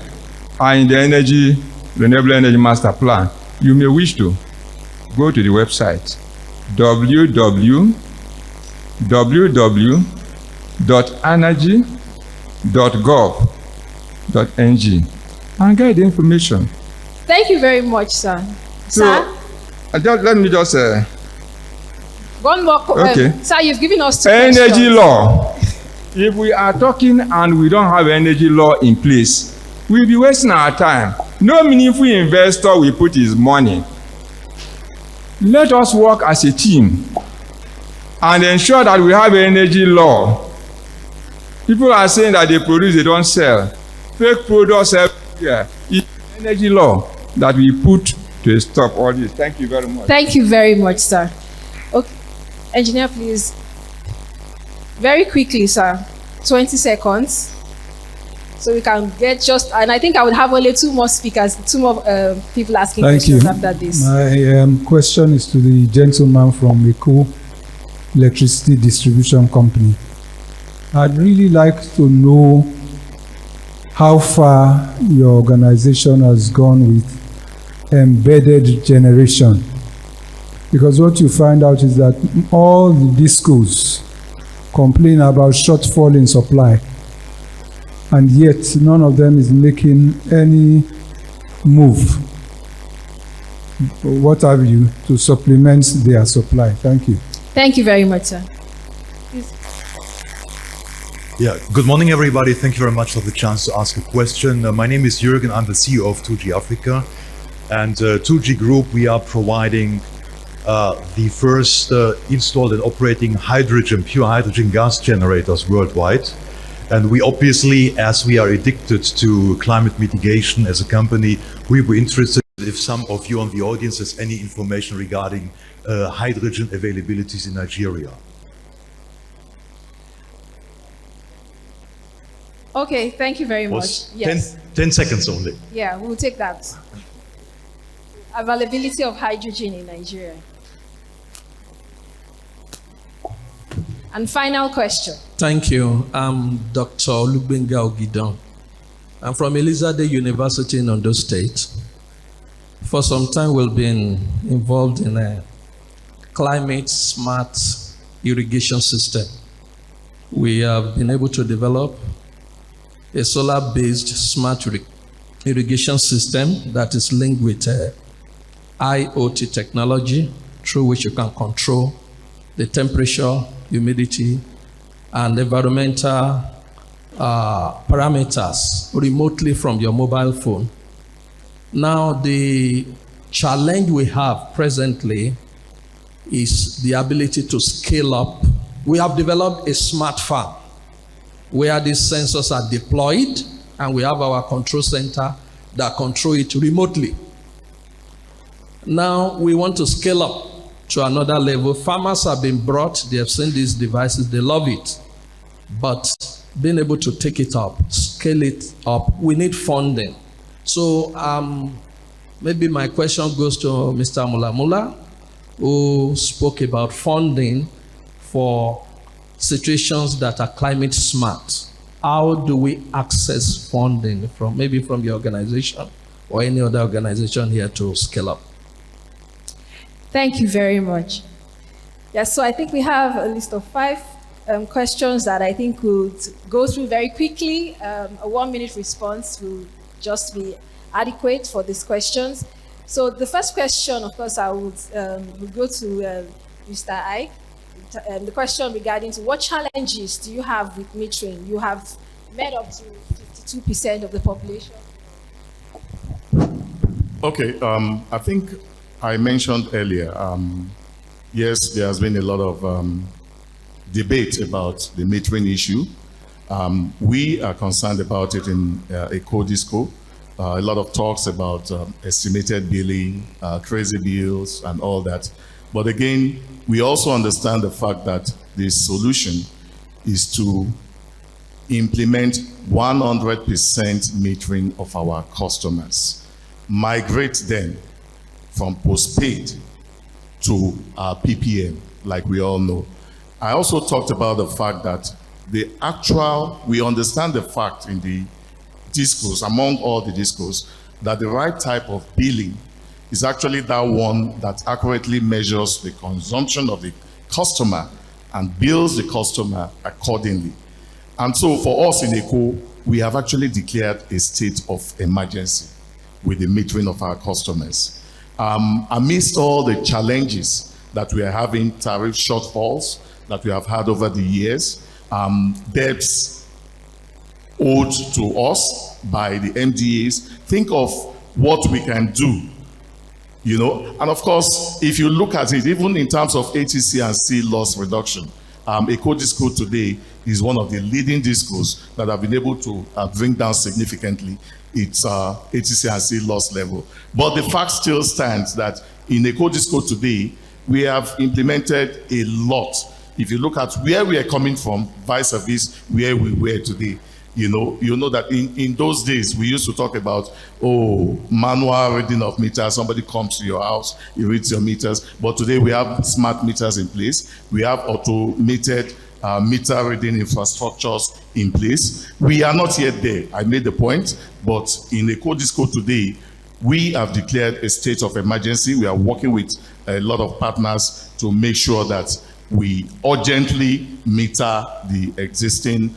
are in the renewable energy master plan. You may wish to go to the website www.energy.gov.ng and get the information.
Thank you very much, sir.
So,
sir?
Let me just...
One more.
Okay.
Sir, you've given us 2
energy
questions.
law. If we are talking and we don't have energy law in place, we'll be wasting our time. No meaningful investor will put his money. Let us work as a team and ensure that we have energy law. People are saying that they produce, they don't sell. Fake products everywhere. It's energy law that we put to stop all this. Thank you very much.
Thank you very much, sir. Okay. Engineer, please. Very quickly, sir. 20 seconds. So we can get just, and I think I would have only 2 more speakers, 2 more people asking questions after this.
My question is to the gentleman from Eco Electricity Distribution Company. I'd really like to know how far your organization has gone with embedded generation. Because what you find out is that all the discos complain about shortfall in supply, and yet none of them is making any move, what have you, to supplement their supply. Thank you.
Thank you very much, sir. Please.
Yeah, good morning, everybody. Thank you very much for the chance to ask a question. My name is Jürgen. I'm the CEO of 2G Africa. And 2G Group, we are providing the first installed and operating pure hydrogen gas generators worldwide. And we obviously, as we are addicted to climate mitigation as a company, we were interested if some of you on the audience has any information regarding hydrogen availabilities in Nigeria.
Okay, thank you very much. Yes.
10 seconds only.
Yeah, we'll take that. Availability of hydrogen in Nigeria. And final question.
Thank you. I'm Dr. Olugbenga Ogidon. I'm from Elizabeth University in Ondo State. For some time, we've been involved in a climate smart irrigation system. We have been able to develop a solar-based smart irrigation system that is linked with IoT technology, through which you can control the temperature, humidity, and environmental parameters remotely from your mobile phone. Now, the challenge we have presently is the ability to scale up. We have developed a smart farm where these sensors are deployed, and we have our control center that control it remotely. Now, we want to scale up to another level. Farmers have been brought, they have seen these devices, they love it. But being able to take it up, scale it up, we need funding. So maybe my question goes to Mr. Mulamula, who spoke about funding for situations that are climate smart. How do we access funding from maybe from your organization or any other organization here to scale up?
Thank you very much. Yes, so I think we have a list of 5 questions that I think would go through very quickly. A 1-minute response will just be adequate for these questions. So the first question, of course, I would go to Mr. Ike. The question regarding to what challenges do you have with metering? You have met up to 52% of the population.
Okay, I think I mentioned earlier, yes, there has been a lot of debate about the metering issue. We are concerned about it in EcoDisco. A lot of talks about estimated billing, crazy bills, and all that. But again, we also understand the fact that the solution is to implement 100% metering of our customers, migrate them from postpaid to PPM, like we all know. I also talked about the fact that we understand the fact in the discourse, among all the discourse, that the right type of billing is actually that one that accurately measures the consumption of the customer and bills the customer accordingly. And so for us in ECO, we have actually declared a state of emergency with the metering of our customers. Amidst all the challenges that we are having, tariff shortfalls that we have had over the years, debts owed to us by the MDAs, think of what we can do, you know. And of course, if you look at it, even in terms of ATC and C loss reduction, EcoDisco today is one of the leading discos that have been able to bring down significantly its ATC and C loss level. But the fact still stands that in EcoDisco today, we have implemented a lot. If you look at where we are coming from, vice versa, where we were today, you know that in those days, we used to talk about, manual reading of meters. Somebody comes to your house, he reads your meters. But today we have smart meters in place. We have automated meter reading infrastructures in place. We are not yet there. I made the point, but in EcoDisco today, we have declared a state of emergency. We are working with a lot of partners to make sure that we urgently meter the existing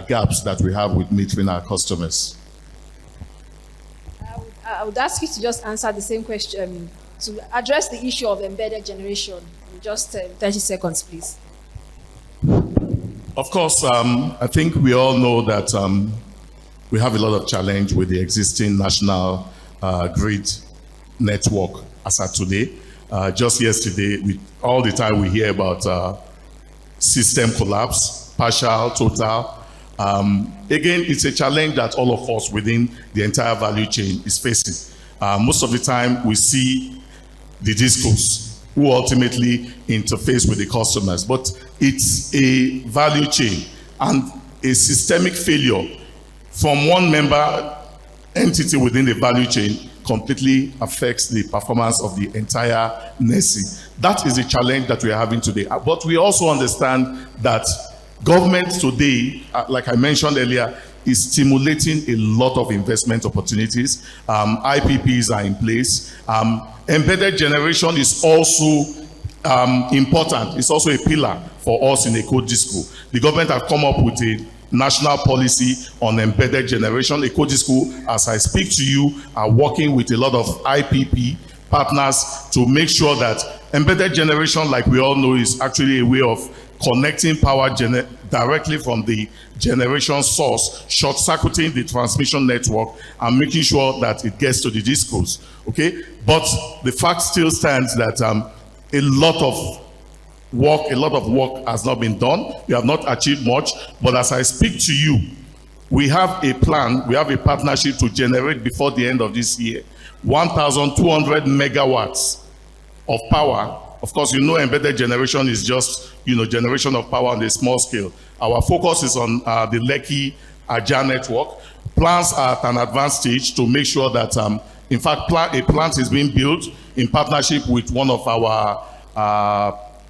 gaps that we have with metering our customers.
I would ask you to just answer the same question, to address the issue of embedded generation. In just 30 seconds, please.
Of course, I think we all know that we have a lot of challenge with the existing national grid network as at today. Just yesterday, all the time we hear about system collapse, partial, total. Again, it's a challenge that all of us within the entire value chain is facing. Most of the time, we see the discos who ultimately interface with the customers, but it's a value chain and a systemic failure from one member entity within the value chain completely affects the performance of the entire NESI. That is the challenge that we are having today. But we also understand that government today, like I mentioned earlier, is stimulating a lot of investment opportunities. IPPs are in place. Embedded generation is also important. It's also a pillar for us in EcoDisco. The government have come up with a national policy on embedded generation. EcoDisco, as I speak to you, are working with a lot of IPP partners to make sure that embedded generation, like we all know, is actually a way of connecting power directly from the generation source, short-circuiting the transmission network, and making sure that it gets to the discos, okay? But the fact still stands that a lot of work has not been done. We have not achieved much, but as I speak to you, we have a plan, we have a partnership to generate before the end of this year 1,200 megawatts of power, Of course, you know, embedded generation is just, generation of power on a small scale. Our focus is on the Lekki Aja network. Plans are at an advanced stage to make sure that, in fact, a plant is being built in partnership with one of our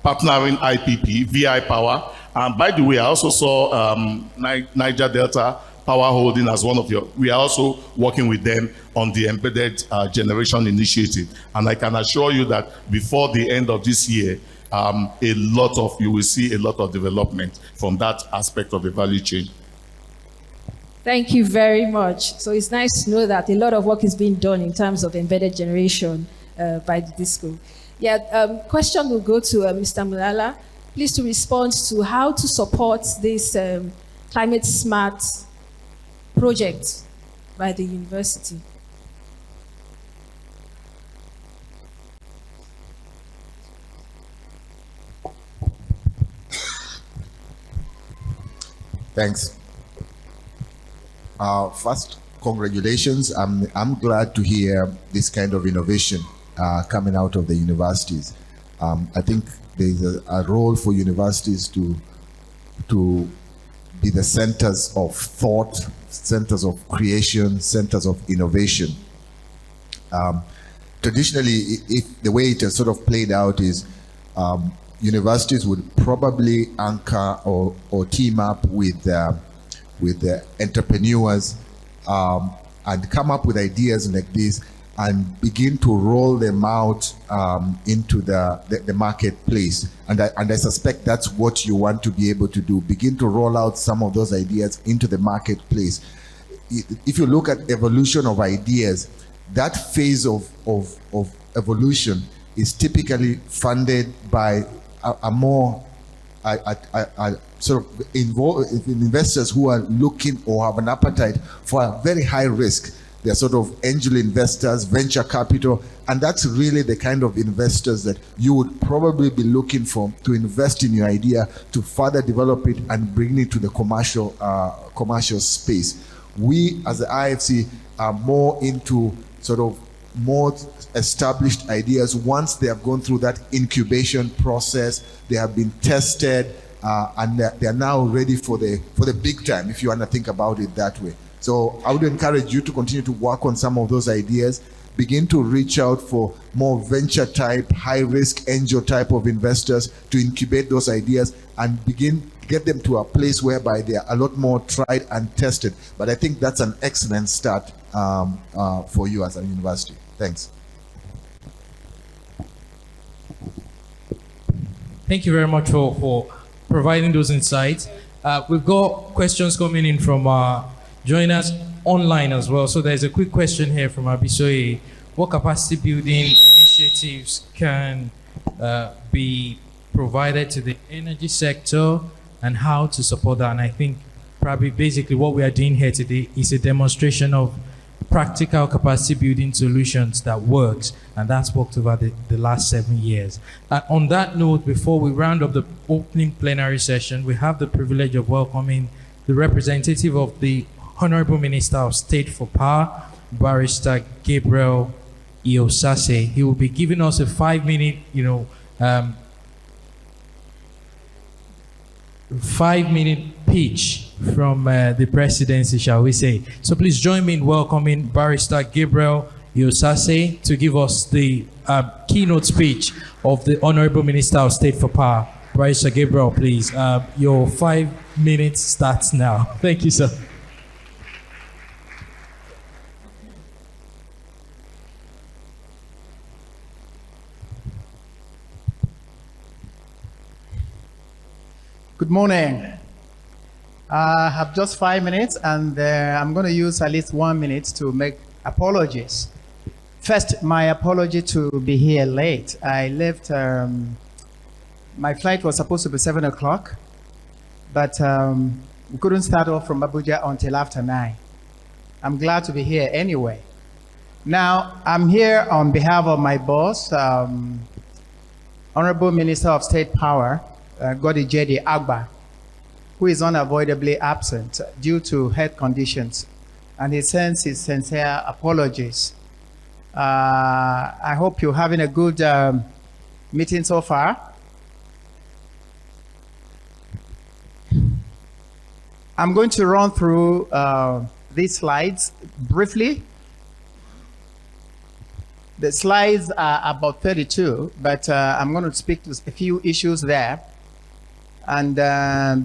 partnering IPP, VI Power. And by the way, I also saw Niger Delta Power Holding as one of we are also working with them on the embedded generation initiative. And I can assure you that before the end of this year, you will see a lot of development from that aspect of the value chain.
Thank you very much. So it's nice to know that a lot of work is being done in terms of embedded generation by the DISCO. Yeah, question will go to Mr. Mulala. Please to respond to how to support this climate smart project by the university.
Thanks. First, congratulations. I'm glad to hear this kind of innovation coming out of the universities. I think there's a role for universities to be the centers of thought, centers of creation, centers of innovation. Traditionally, the way it has sort of played out is universities would probably anchor or team up with the entrepreneurs and come up with ideas like this and begin to roll them out into the marketplace. And I suspect that's what you want to be able to do. Begin to roll out some of those ideas into the marketplace. If you look at evolution of ideas, that phase of evolution is typically funded by sort of investors who are looking or have an appetite for a very high risk. They're sort of angel investors, venture capital, and that's really the kind of investors that you would probably be looking for to invest in your idea, to further develop it and bring it to the commercial space. We, as the IFC, are more into sort of more established ideas. Once they have gone through that incubation process, they have been tested, and they are now ready for the big time, if you want to think about it that way. So I would encourage you to continue to work on some of those ideas, begin to reach out for more venture type, high risk angel type of investors to incubate those ideas and get them to a place whereby they are a lot more tried and tested. But I think that's an excellent start for you as a university. Thanks.
Thank you very much for providing those insights. We've got questions coming in from join us online as well. So there's a quick question here from Abisoye. What capacity building initiatives can be provided to the energy sector and how to support that? And I think probably basically what we are doing here today is a demonstration of practical capacity building solutions that works, and that's worked over the last 7 years. On that note, before we round up the opening plenary session, we have the privilege of welcoming the representative of the Honorable Minister of State for Power, Barrister Gabriel Iosase. He will be giving us a 5-minute, 5-minute pitch from the presidency, shall we say. So please join me in welcoming Barrister Gabriel Iosase to give us the keynote speech of the Honorable Minister of State for Power. Barrister Gabriel, please. Your 5 minutes starts now. Thank you, sir.
Good morning. I have just 5 minutes, and I'm going to use at least 1 minute to make apologies. First, my apology to be here late. I left, my flight was supposed to be 7 o'clock, but we couldn't start off from Abuja until after 9. I'm glad to be here anyway. Now, I'm here on behalf of my boss, Honorable Minister of State Power, Godi Jedi Agba, who is unavoidably absent due to health conditions, and he sends his sincere apologies. I hope you're having a good meeting so far. I'm going to run through these slides briefly. The slides are about 32, but I'm going to speak to a few issues there. And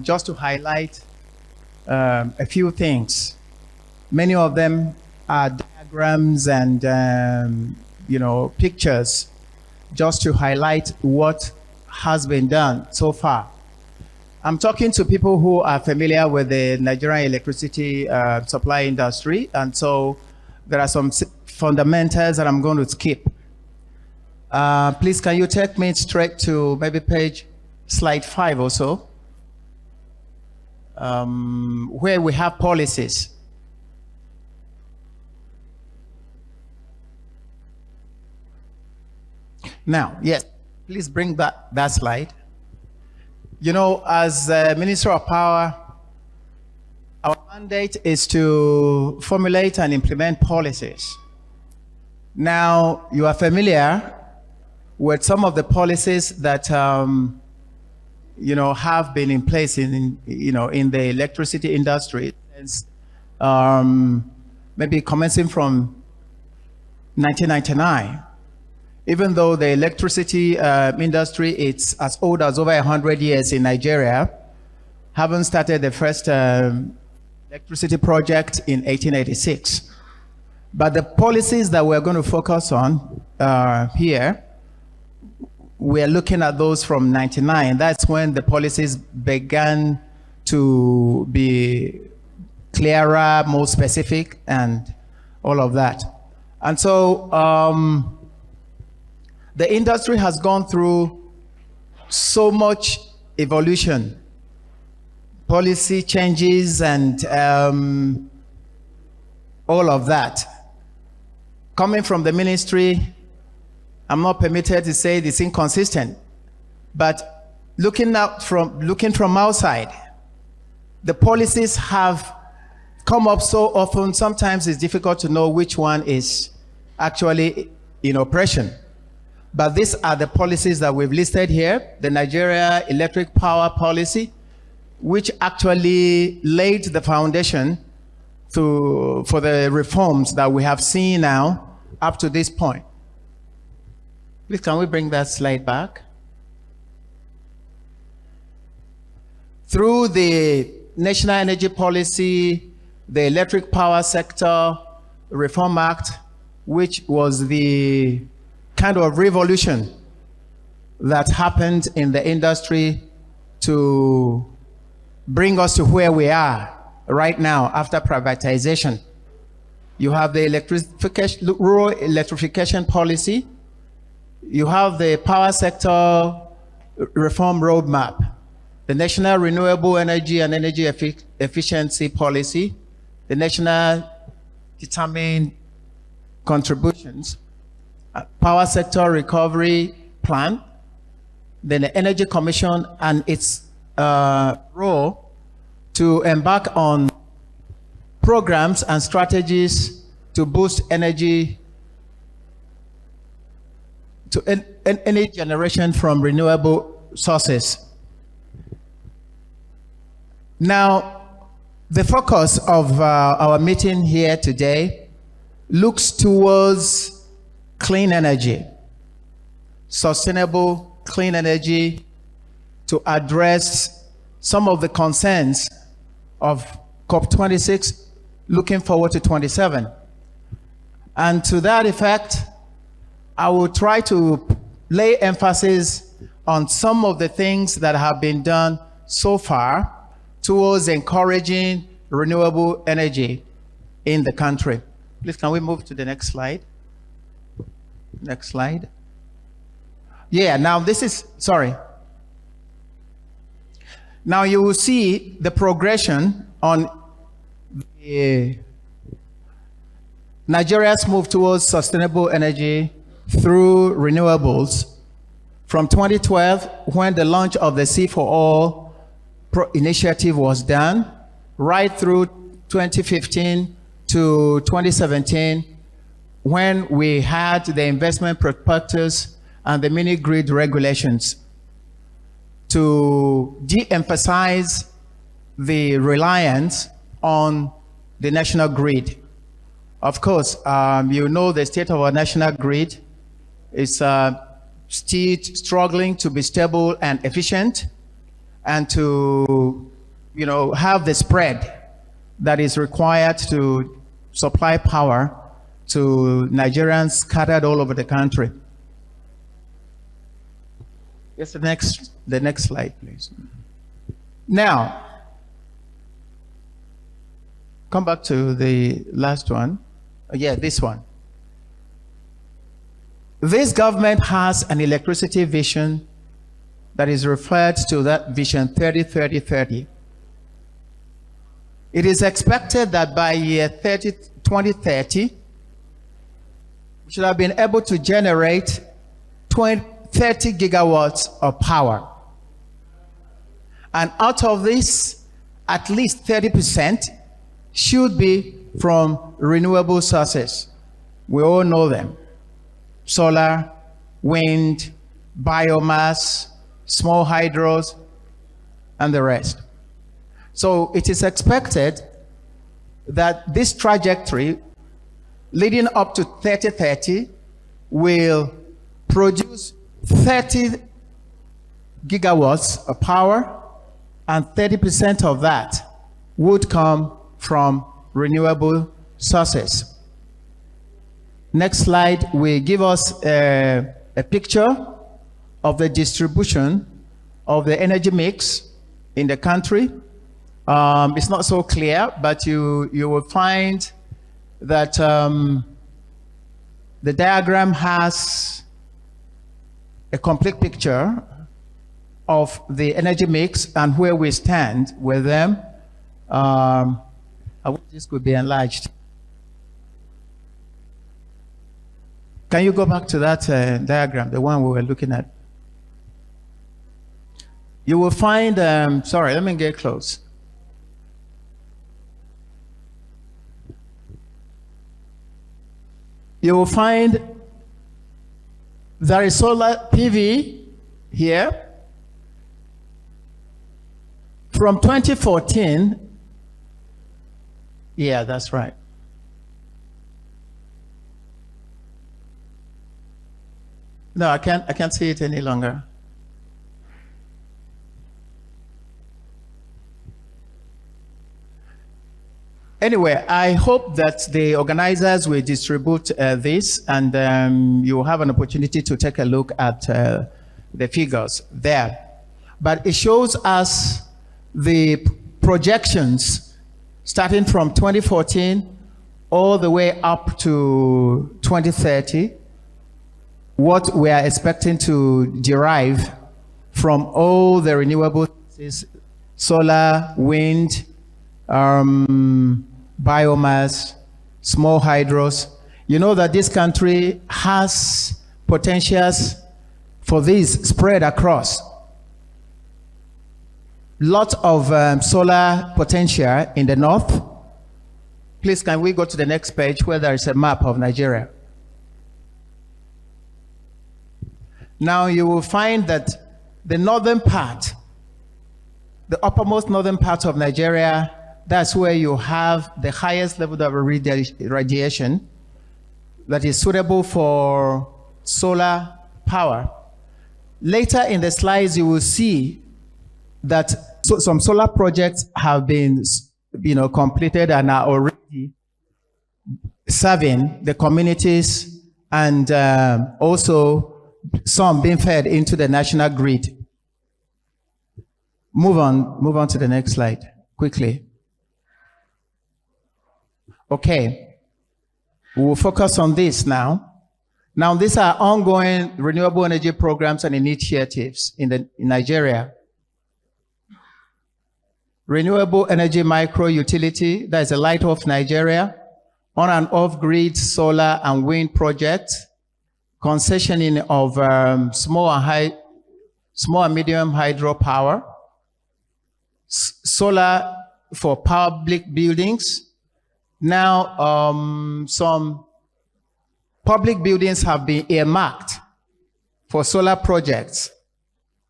just to highlight a few things. Many of them are diagrams and pictures, just to highlight what has been done so far. I'm talking to people who are familiar with the Nigerian electricity supply industry, and so there are some fundamentals that I'm going to skip. Please, can you take me straight to maybe slide 5 or so, where we have policies. Now, yes, please bring back that slide. As Minister of Power, our mandate is to formulate and implement policies. Now, you are familiar with some of the policies that have been in place in the electricity industry, maybe commencing from 1999. Even though the electricity industry, it's as old as over 100 years in Nigeria, haven't started the first electricity project in 1886. But the policies that we're going to focus on here, we're looking at those from 99. That's when the policies began to be clearer, more specific, and all of that. And so, the industry has gone through so much evolution, policy changes, and all of that. Coming from the ministry, I'm not permitted to say it's inconsistent, but looking from outside, the policies have come up so often, sometimes it's difficult to know which one is actually in operation. But these are the policies that we've listed here. The Nigeria Electric Power Policy, which actually laid the foundation for the reforms that we have seen now up to this point. Please, can we bring that slide back? Through the National Energy Policy, the Electric Power Sector Reform Act, which was the kind of revolution that happened in the industry to bring us to where we are right now after privatization. You have the rural electrification policy. You have the power sector reform roadmap, the National Renewable Energy and Energy Efficiency Policy, the National Determined Contributions, Power Sector Recovery Plan, then the Energy Commission and its role to embark on programs and strategies to boost energy generation from renewable sources. Now, the focus of our meeting here today looks towards clean energy, sustainable clean energy, to address some of the concerns of COP26, looking forward to 27. And to that effect, I will try to lay emphasis on some of the things that have been done so far towards encouraging renewable energy in the country. Please, can we move to the next slide? Next slide. Yeah, now this is, sorry. Now you will see the progression on the Nigeria's move towards sustainable energy through renewables from 2012, when the launch of the Sea4All initiative was done, right through 2015 to 2017, when we had the investment prospectus and the mini grid regulations to de-emphasize the reliance on the national grid. Of course, you know the state of our national grid is still struggling to be stable and efficient, and to, you know, have the spread that is required to supply power to Nigerians scattered all over the country. Yes, the next slide, please. Now, come back to the last one. Yeah, this one. This government has an electricity vision that is referred to that vision 30-30-30. It is expected that by year 2030, we should have been able to generate 30 gigawatts of power. And out of this, at least 30% should be from renewable sources. We all know them: solar, wind, biomass, small hydros, and the rest. So it is expected that this trajectory leading up to 3030 will produce 30 gigawatts of power, and 30% of that would come from renewable sources. Next slide will give us a picture of the distribution of the energy mix in the country. It's not so clear, but you will find that the diagram has a complete picture of the energy mix and where we stand with them. I wish this could be enlarged. Can you go back to that diagram, the one we were looking at? You will find, sorry, let me get close. You will find there is solar PV here. From 2014, yeah, that's right. No, I can't see it any longer. Anyway, I hope that the organizers will distribute this, and you will have an opportunity to take a look at the figures there. But it shows us the projections starting from 2014 all the way up to 2030, what we are expecting to derive from all the renewable sources: solar, wind, biomass, small hydros. You know that this country has potentials for this spread across. Lot of solar potential in the north. Please, can we go to the next page where there is a map of Nigeria? Now you will find that the northern part, the uppermost northern part of Nigeria, that's where you have the highest level of radiation that is suitable for solar power. Later in the slides, you will see that some solar projects have been, completed and are already serving the communities, and also some being fed into the national grid. Move on to the next slide quickly. Okay, we will focus on this now. Now, these are ongoing renewable energy programs and initiatives in Nigeria. Renewable energy micro utility, that is a Light of Nigeria, on and off grid solar and wind projects, concessioning of small and medium hydropower, solar for public buildings. Now, some public buildings have been earmarked for solar projects.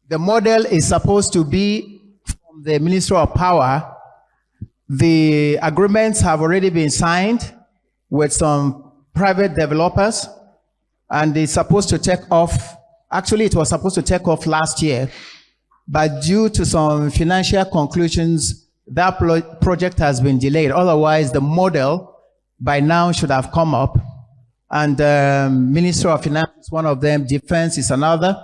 The model is supposed to be from the Ministry of Power. The agreements have already been signed with some private developers, and it's supposed to take off. Actually, it was supposed to take off last year, but due to some financial conclusions, that project has been delayed. Otherwise, the model by now should have come up. And Ministry of Finance is one of them, Defense is another.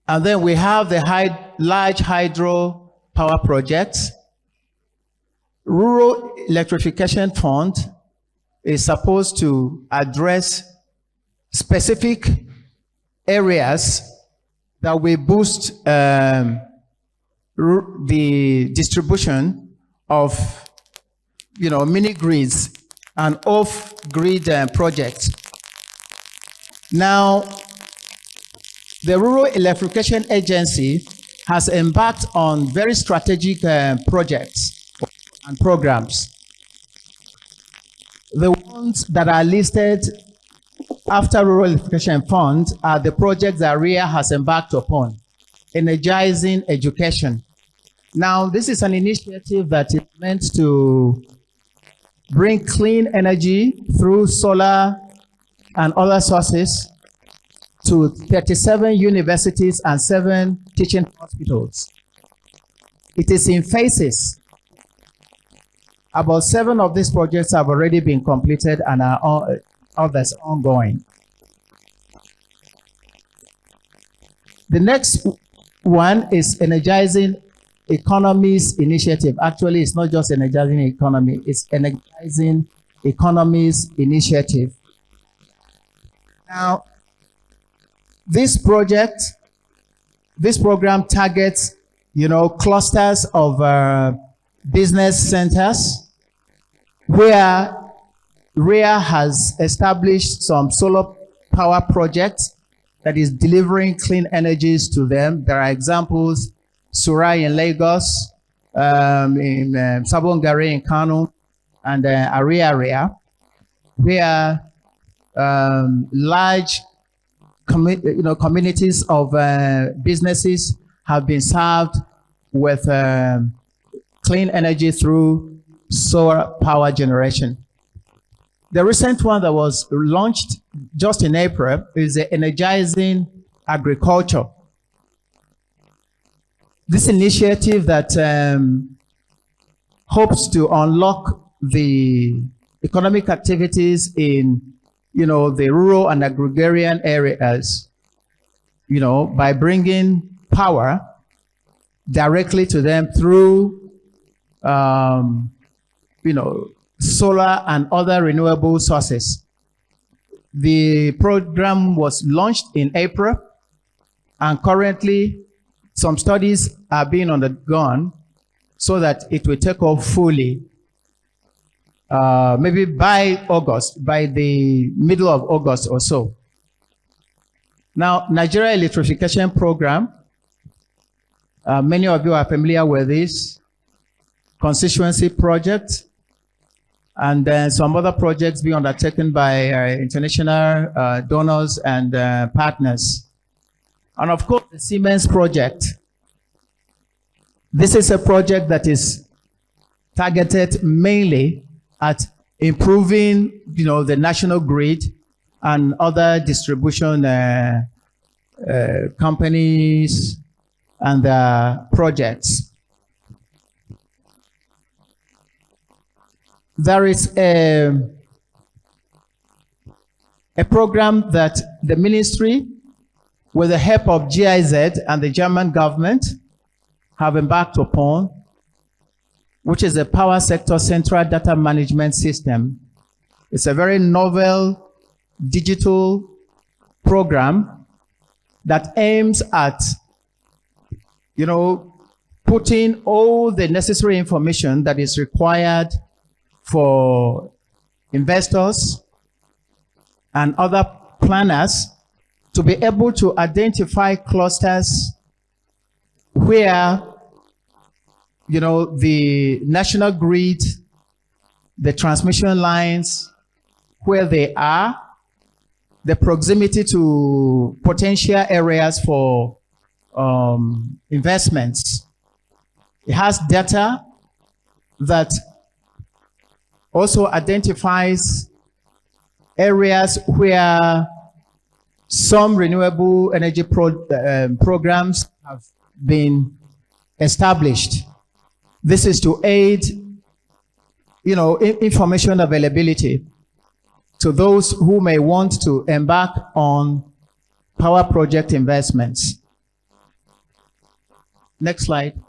And then we have the large hydro power projects. Rural Electrification Fund is supposed to address specific areas that will boost the distribution of, mini grids and off-grid projects. Now, the Rural Electrification Agency has embarked on very strategic projects and programs. The ones that are listed after Rural Electrification Fund are the projects that RIA has embarked upon. Energizing education. Now, this is an initiative that is meant to bring clean energy through solar and other sources to 37 universities and 7 teaching hospitals. It is in phases. About 7 of these projects have already been completed and are others ongoing. The next one is Energizing Economies Initiative. Actually, it's not just Energizing Economy, it's Energizing Economies Initiative. Now, this program targets, clusters of business centers where RIA has established some solar power projects that is delivering clean energies to them. There are examples, Surai in Lagos, in Sabongari in Kano, and Area, where large communities of businesses have been served with clean energy through solar power generation. The recent one that was launched just in April is the Energizing Agriculture. This initiative that hopes to unlock the economic activities in, the rural and agrarian areas, by bringing power directly to them through, solar and other renewable sources. The program was launched in April, and currently some studies are being undergone so that it will take off fully, maybe by the middle of August or so. Now, Nigeria Electrification Program, many of you are familiar with this constituency project, and then some other projects being undertaken by international donors and partners. And of course, the Siemens project. This is a project that is targeted mainly at improving, the national grid and other distribution companies and projects. There is a program that the ministry, with the help of GIZ and the German government, have embarked upon, which is a power sector central data management system. It's a very novel digital program that aims at, putting all the necessary information that is required for investors and other planners to be able to identify clusters where, the national grid, the transmission lines, where they are, the proximity to potential areas for investments. It has data that also identifies areas where some renewable energy programs have been established. This is to aid, information availability to those who may want to embark on power project investments. Next slide.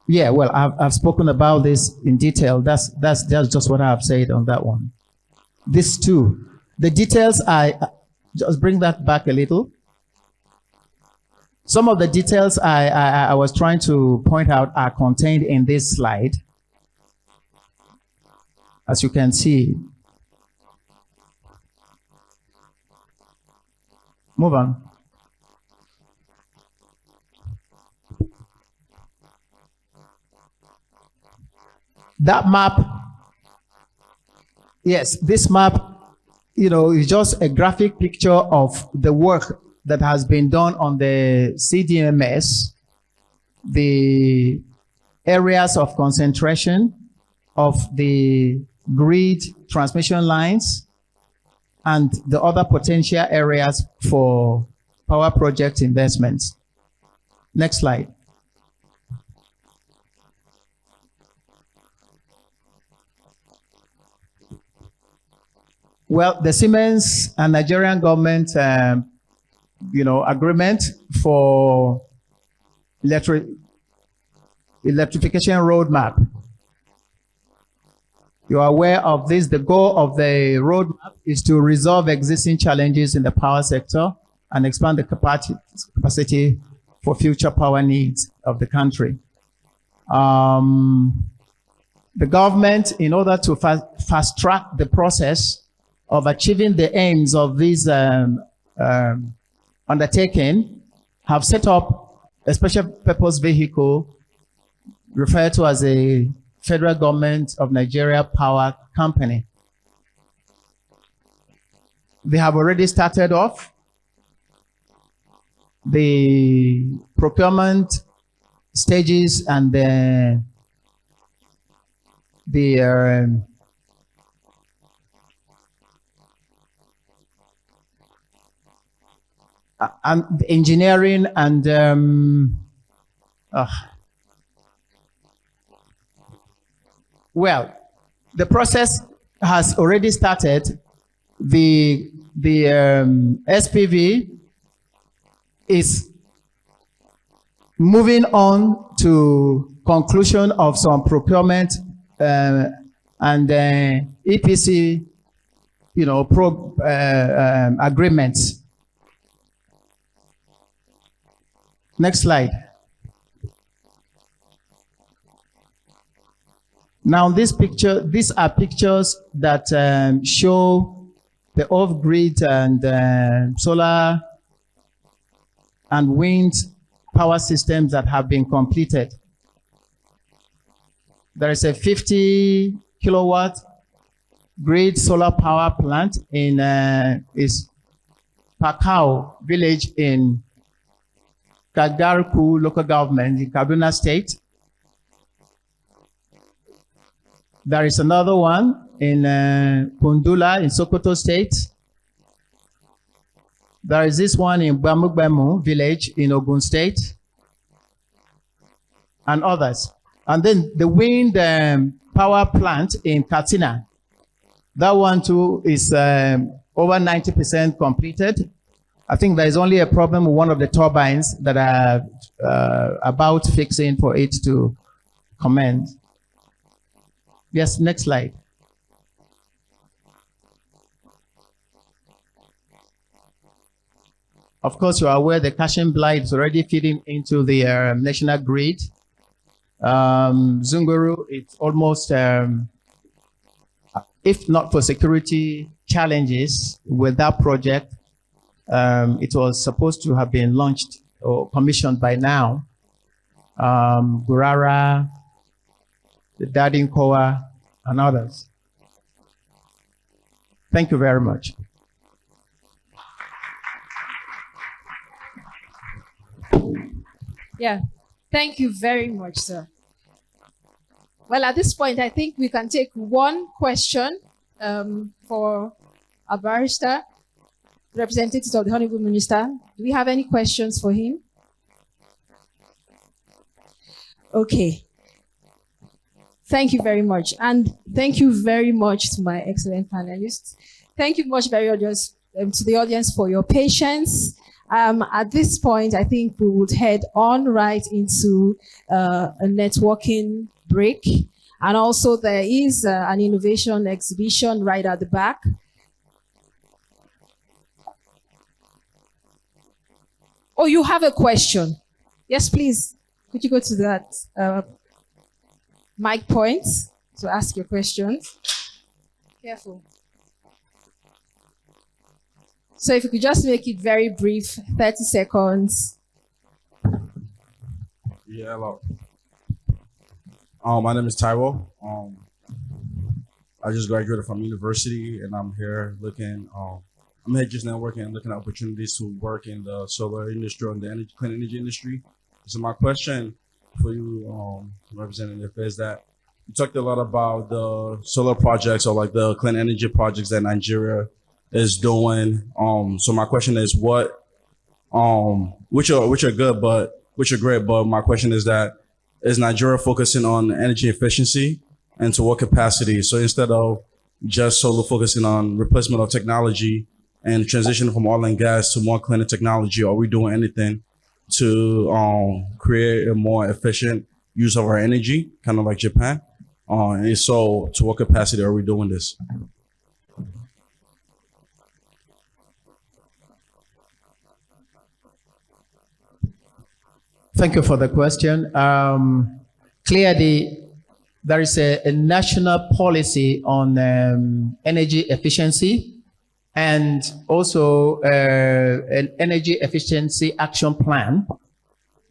Yeah, well, I've spoken about this in detail. That's just what I've said on that one. This too. The details, I just bring that back a little. Some of the details I was trying to point out are contained in this slide. As you can see. Move on. That map, yes, this map, is just a graphic picture of the work that has been done on the CDMS, the areas of concentration of the grid transmission lines, and the other potential areas for power project investments. Next slide. Well, the Siemens and Nigerian government, agreement for electrification roadmap. You are aware of this. The goal of the roadmap is to resolve existing challenges in the power sector and expand the capacity for future power needs of the country. The government, in order to fast track the process of achieving the aims of this undertaking, have set up a special purpose vehicle referred to as a Federal Government of Nigeria Power Company. They have already started off the procurement stages and and the engineering and well, the process has already started. The SPV is moving on to conclusion of some procurement and EPC, agreements. Next slide. Now, these are pictures that show the off-grid and solar and wind power systems that have been completed. There is a 50 kilowatt grid solar power plant in Pakao village in Kagarku local government in Kaduna State. There is another one in Kundula in Sokoto State. There is this one in Bamugbemu village in Ogun State, and others. And then the wind power plant in Katsina. That one too is over 90% completed. I think there is only a problem with one of the turbines that are about fixing for it to commence. Yes, next slide. Of course, you are aware the Kashin Blight is already feeding into the national grid. Zunguru, it's almost, if not for security challenges with that project, it was supposed to have been launched or commissioned by now. Gurara, the Dadinkowa, and others. Thank you very much.
Yeah, thank you very much, sir. Well, at this point, I think we can take one question for a barrister, representative of the Honorable Minister. Do we have any questions for him? Okay. Thank you very much. And thank you very much to my excellent panelists. Thank you much very audience, to the audience for your patience. At this point, I think we would head on right into a networking break. And also there is an innovation exhibition right at the back. Oh, you have a question? Yes, please. Could you go to that mic point to ask your questions? Careful. So if you could just make it very brief, 30 seconds.
Yeah, hello. My name is Taiwo. I just graduated from university, and I'm here looking. I'm here just networking and looking at opportunities to work in the solar industry and the clean energy industry. So my question for you, Representative, is that you talked a lot about the solar projects or like the clean energy projects that Nigeria is doing. So my question is which are good, but which are great. But my question is that, is Nigeria focusing on energy efficiency and to what capacity? So instead of just solely focusing on replacement of technology and transition from oil and gas to more cleaner technology, are we doing anything to create a more efficient use of our energy, kind of like Japan? And so to what capacity are we doing this?
Thank you for the question. Clearly, there is a national policy on energy efficiency and also an energy efficiency action plan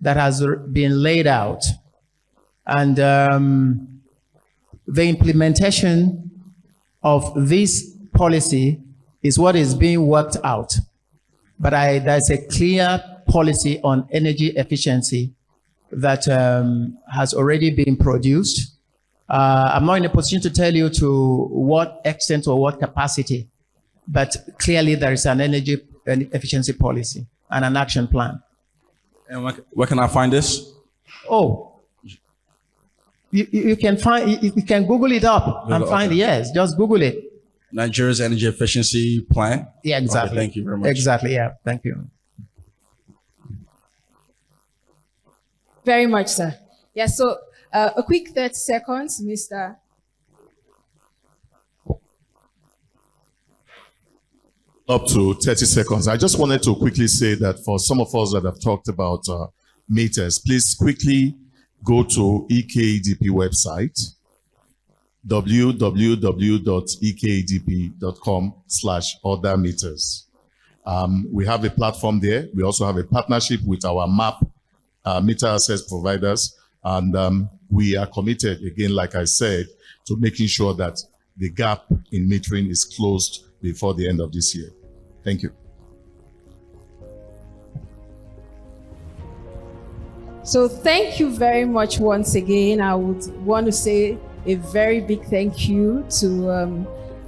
that has been laid out. And the implementation of this policy is what is being worked out. But there's a clear policy on energy efficiency that has already been produced. I'm not in a position to tell you to what extent or what capacity, but clearly there is an energy efficiency policy and an action plan.
And where can I find this?
Oh, you can find, you can Google it up and find, yes, just Google it.
Nigeria's energy efficiency plan?
Yeah, exactly.
Okay, thank you very much.
Exactly, yeah, thank you.
Very much, sir. Yeah, so a quick 30 seconds, Mr.
Up to 30 seconds. I just wanted to quickly say that for some of us that have talked about meters, please quickly go to EKEDP website, www.ekedp.com/order meters. We have a platform there. We also have a partnership with our MAP meter access providers. And we are committed, again, like I said, to making sure that the gap in metering is closed before the end of this year. Thank you.
So thank you very much once again. I would want to say a very big thank you to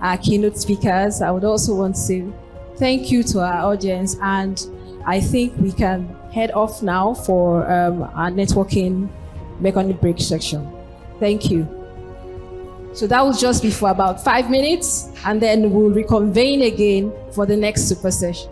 our keynote speakers. I would also want to say thank you to our audience. And I think we can head off now for our networking mechanic break section. Thank you. So that will just be for about 5 minutes, and then we'll reconvene again for the next super session.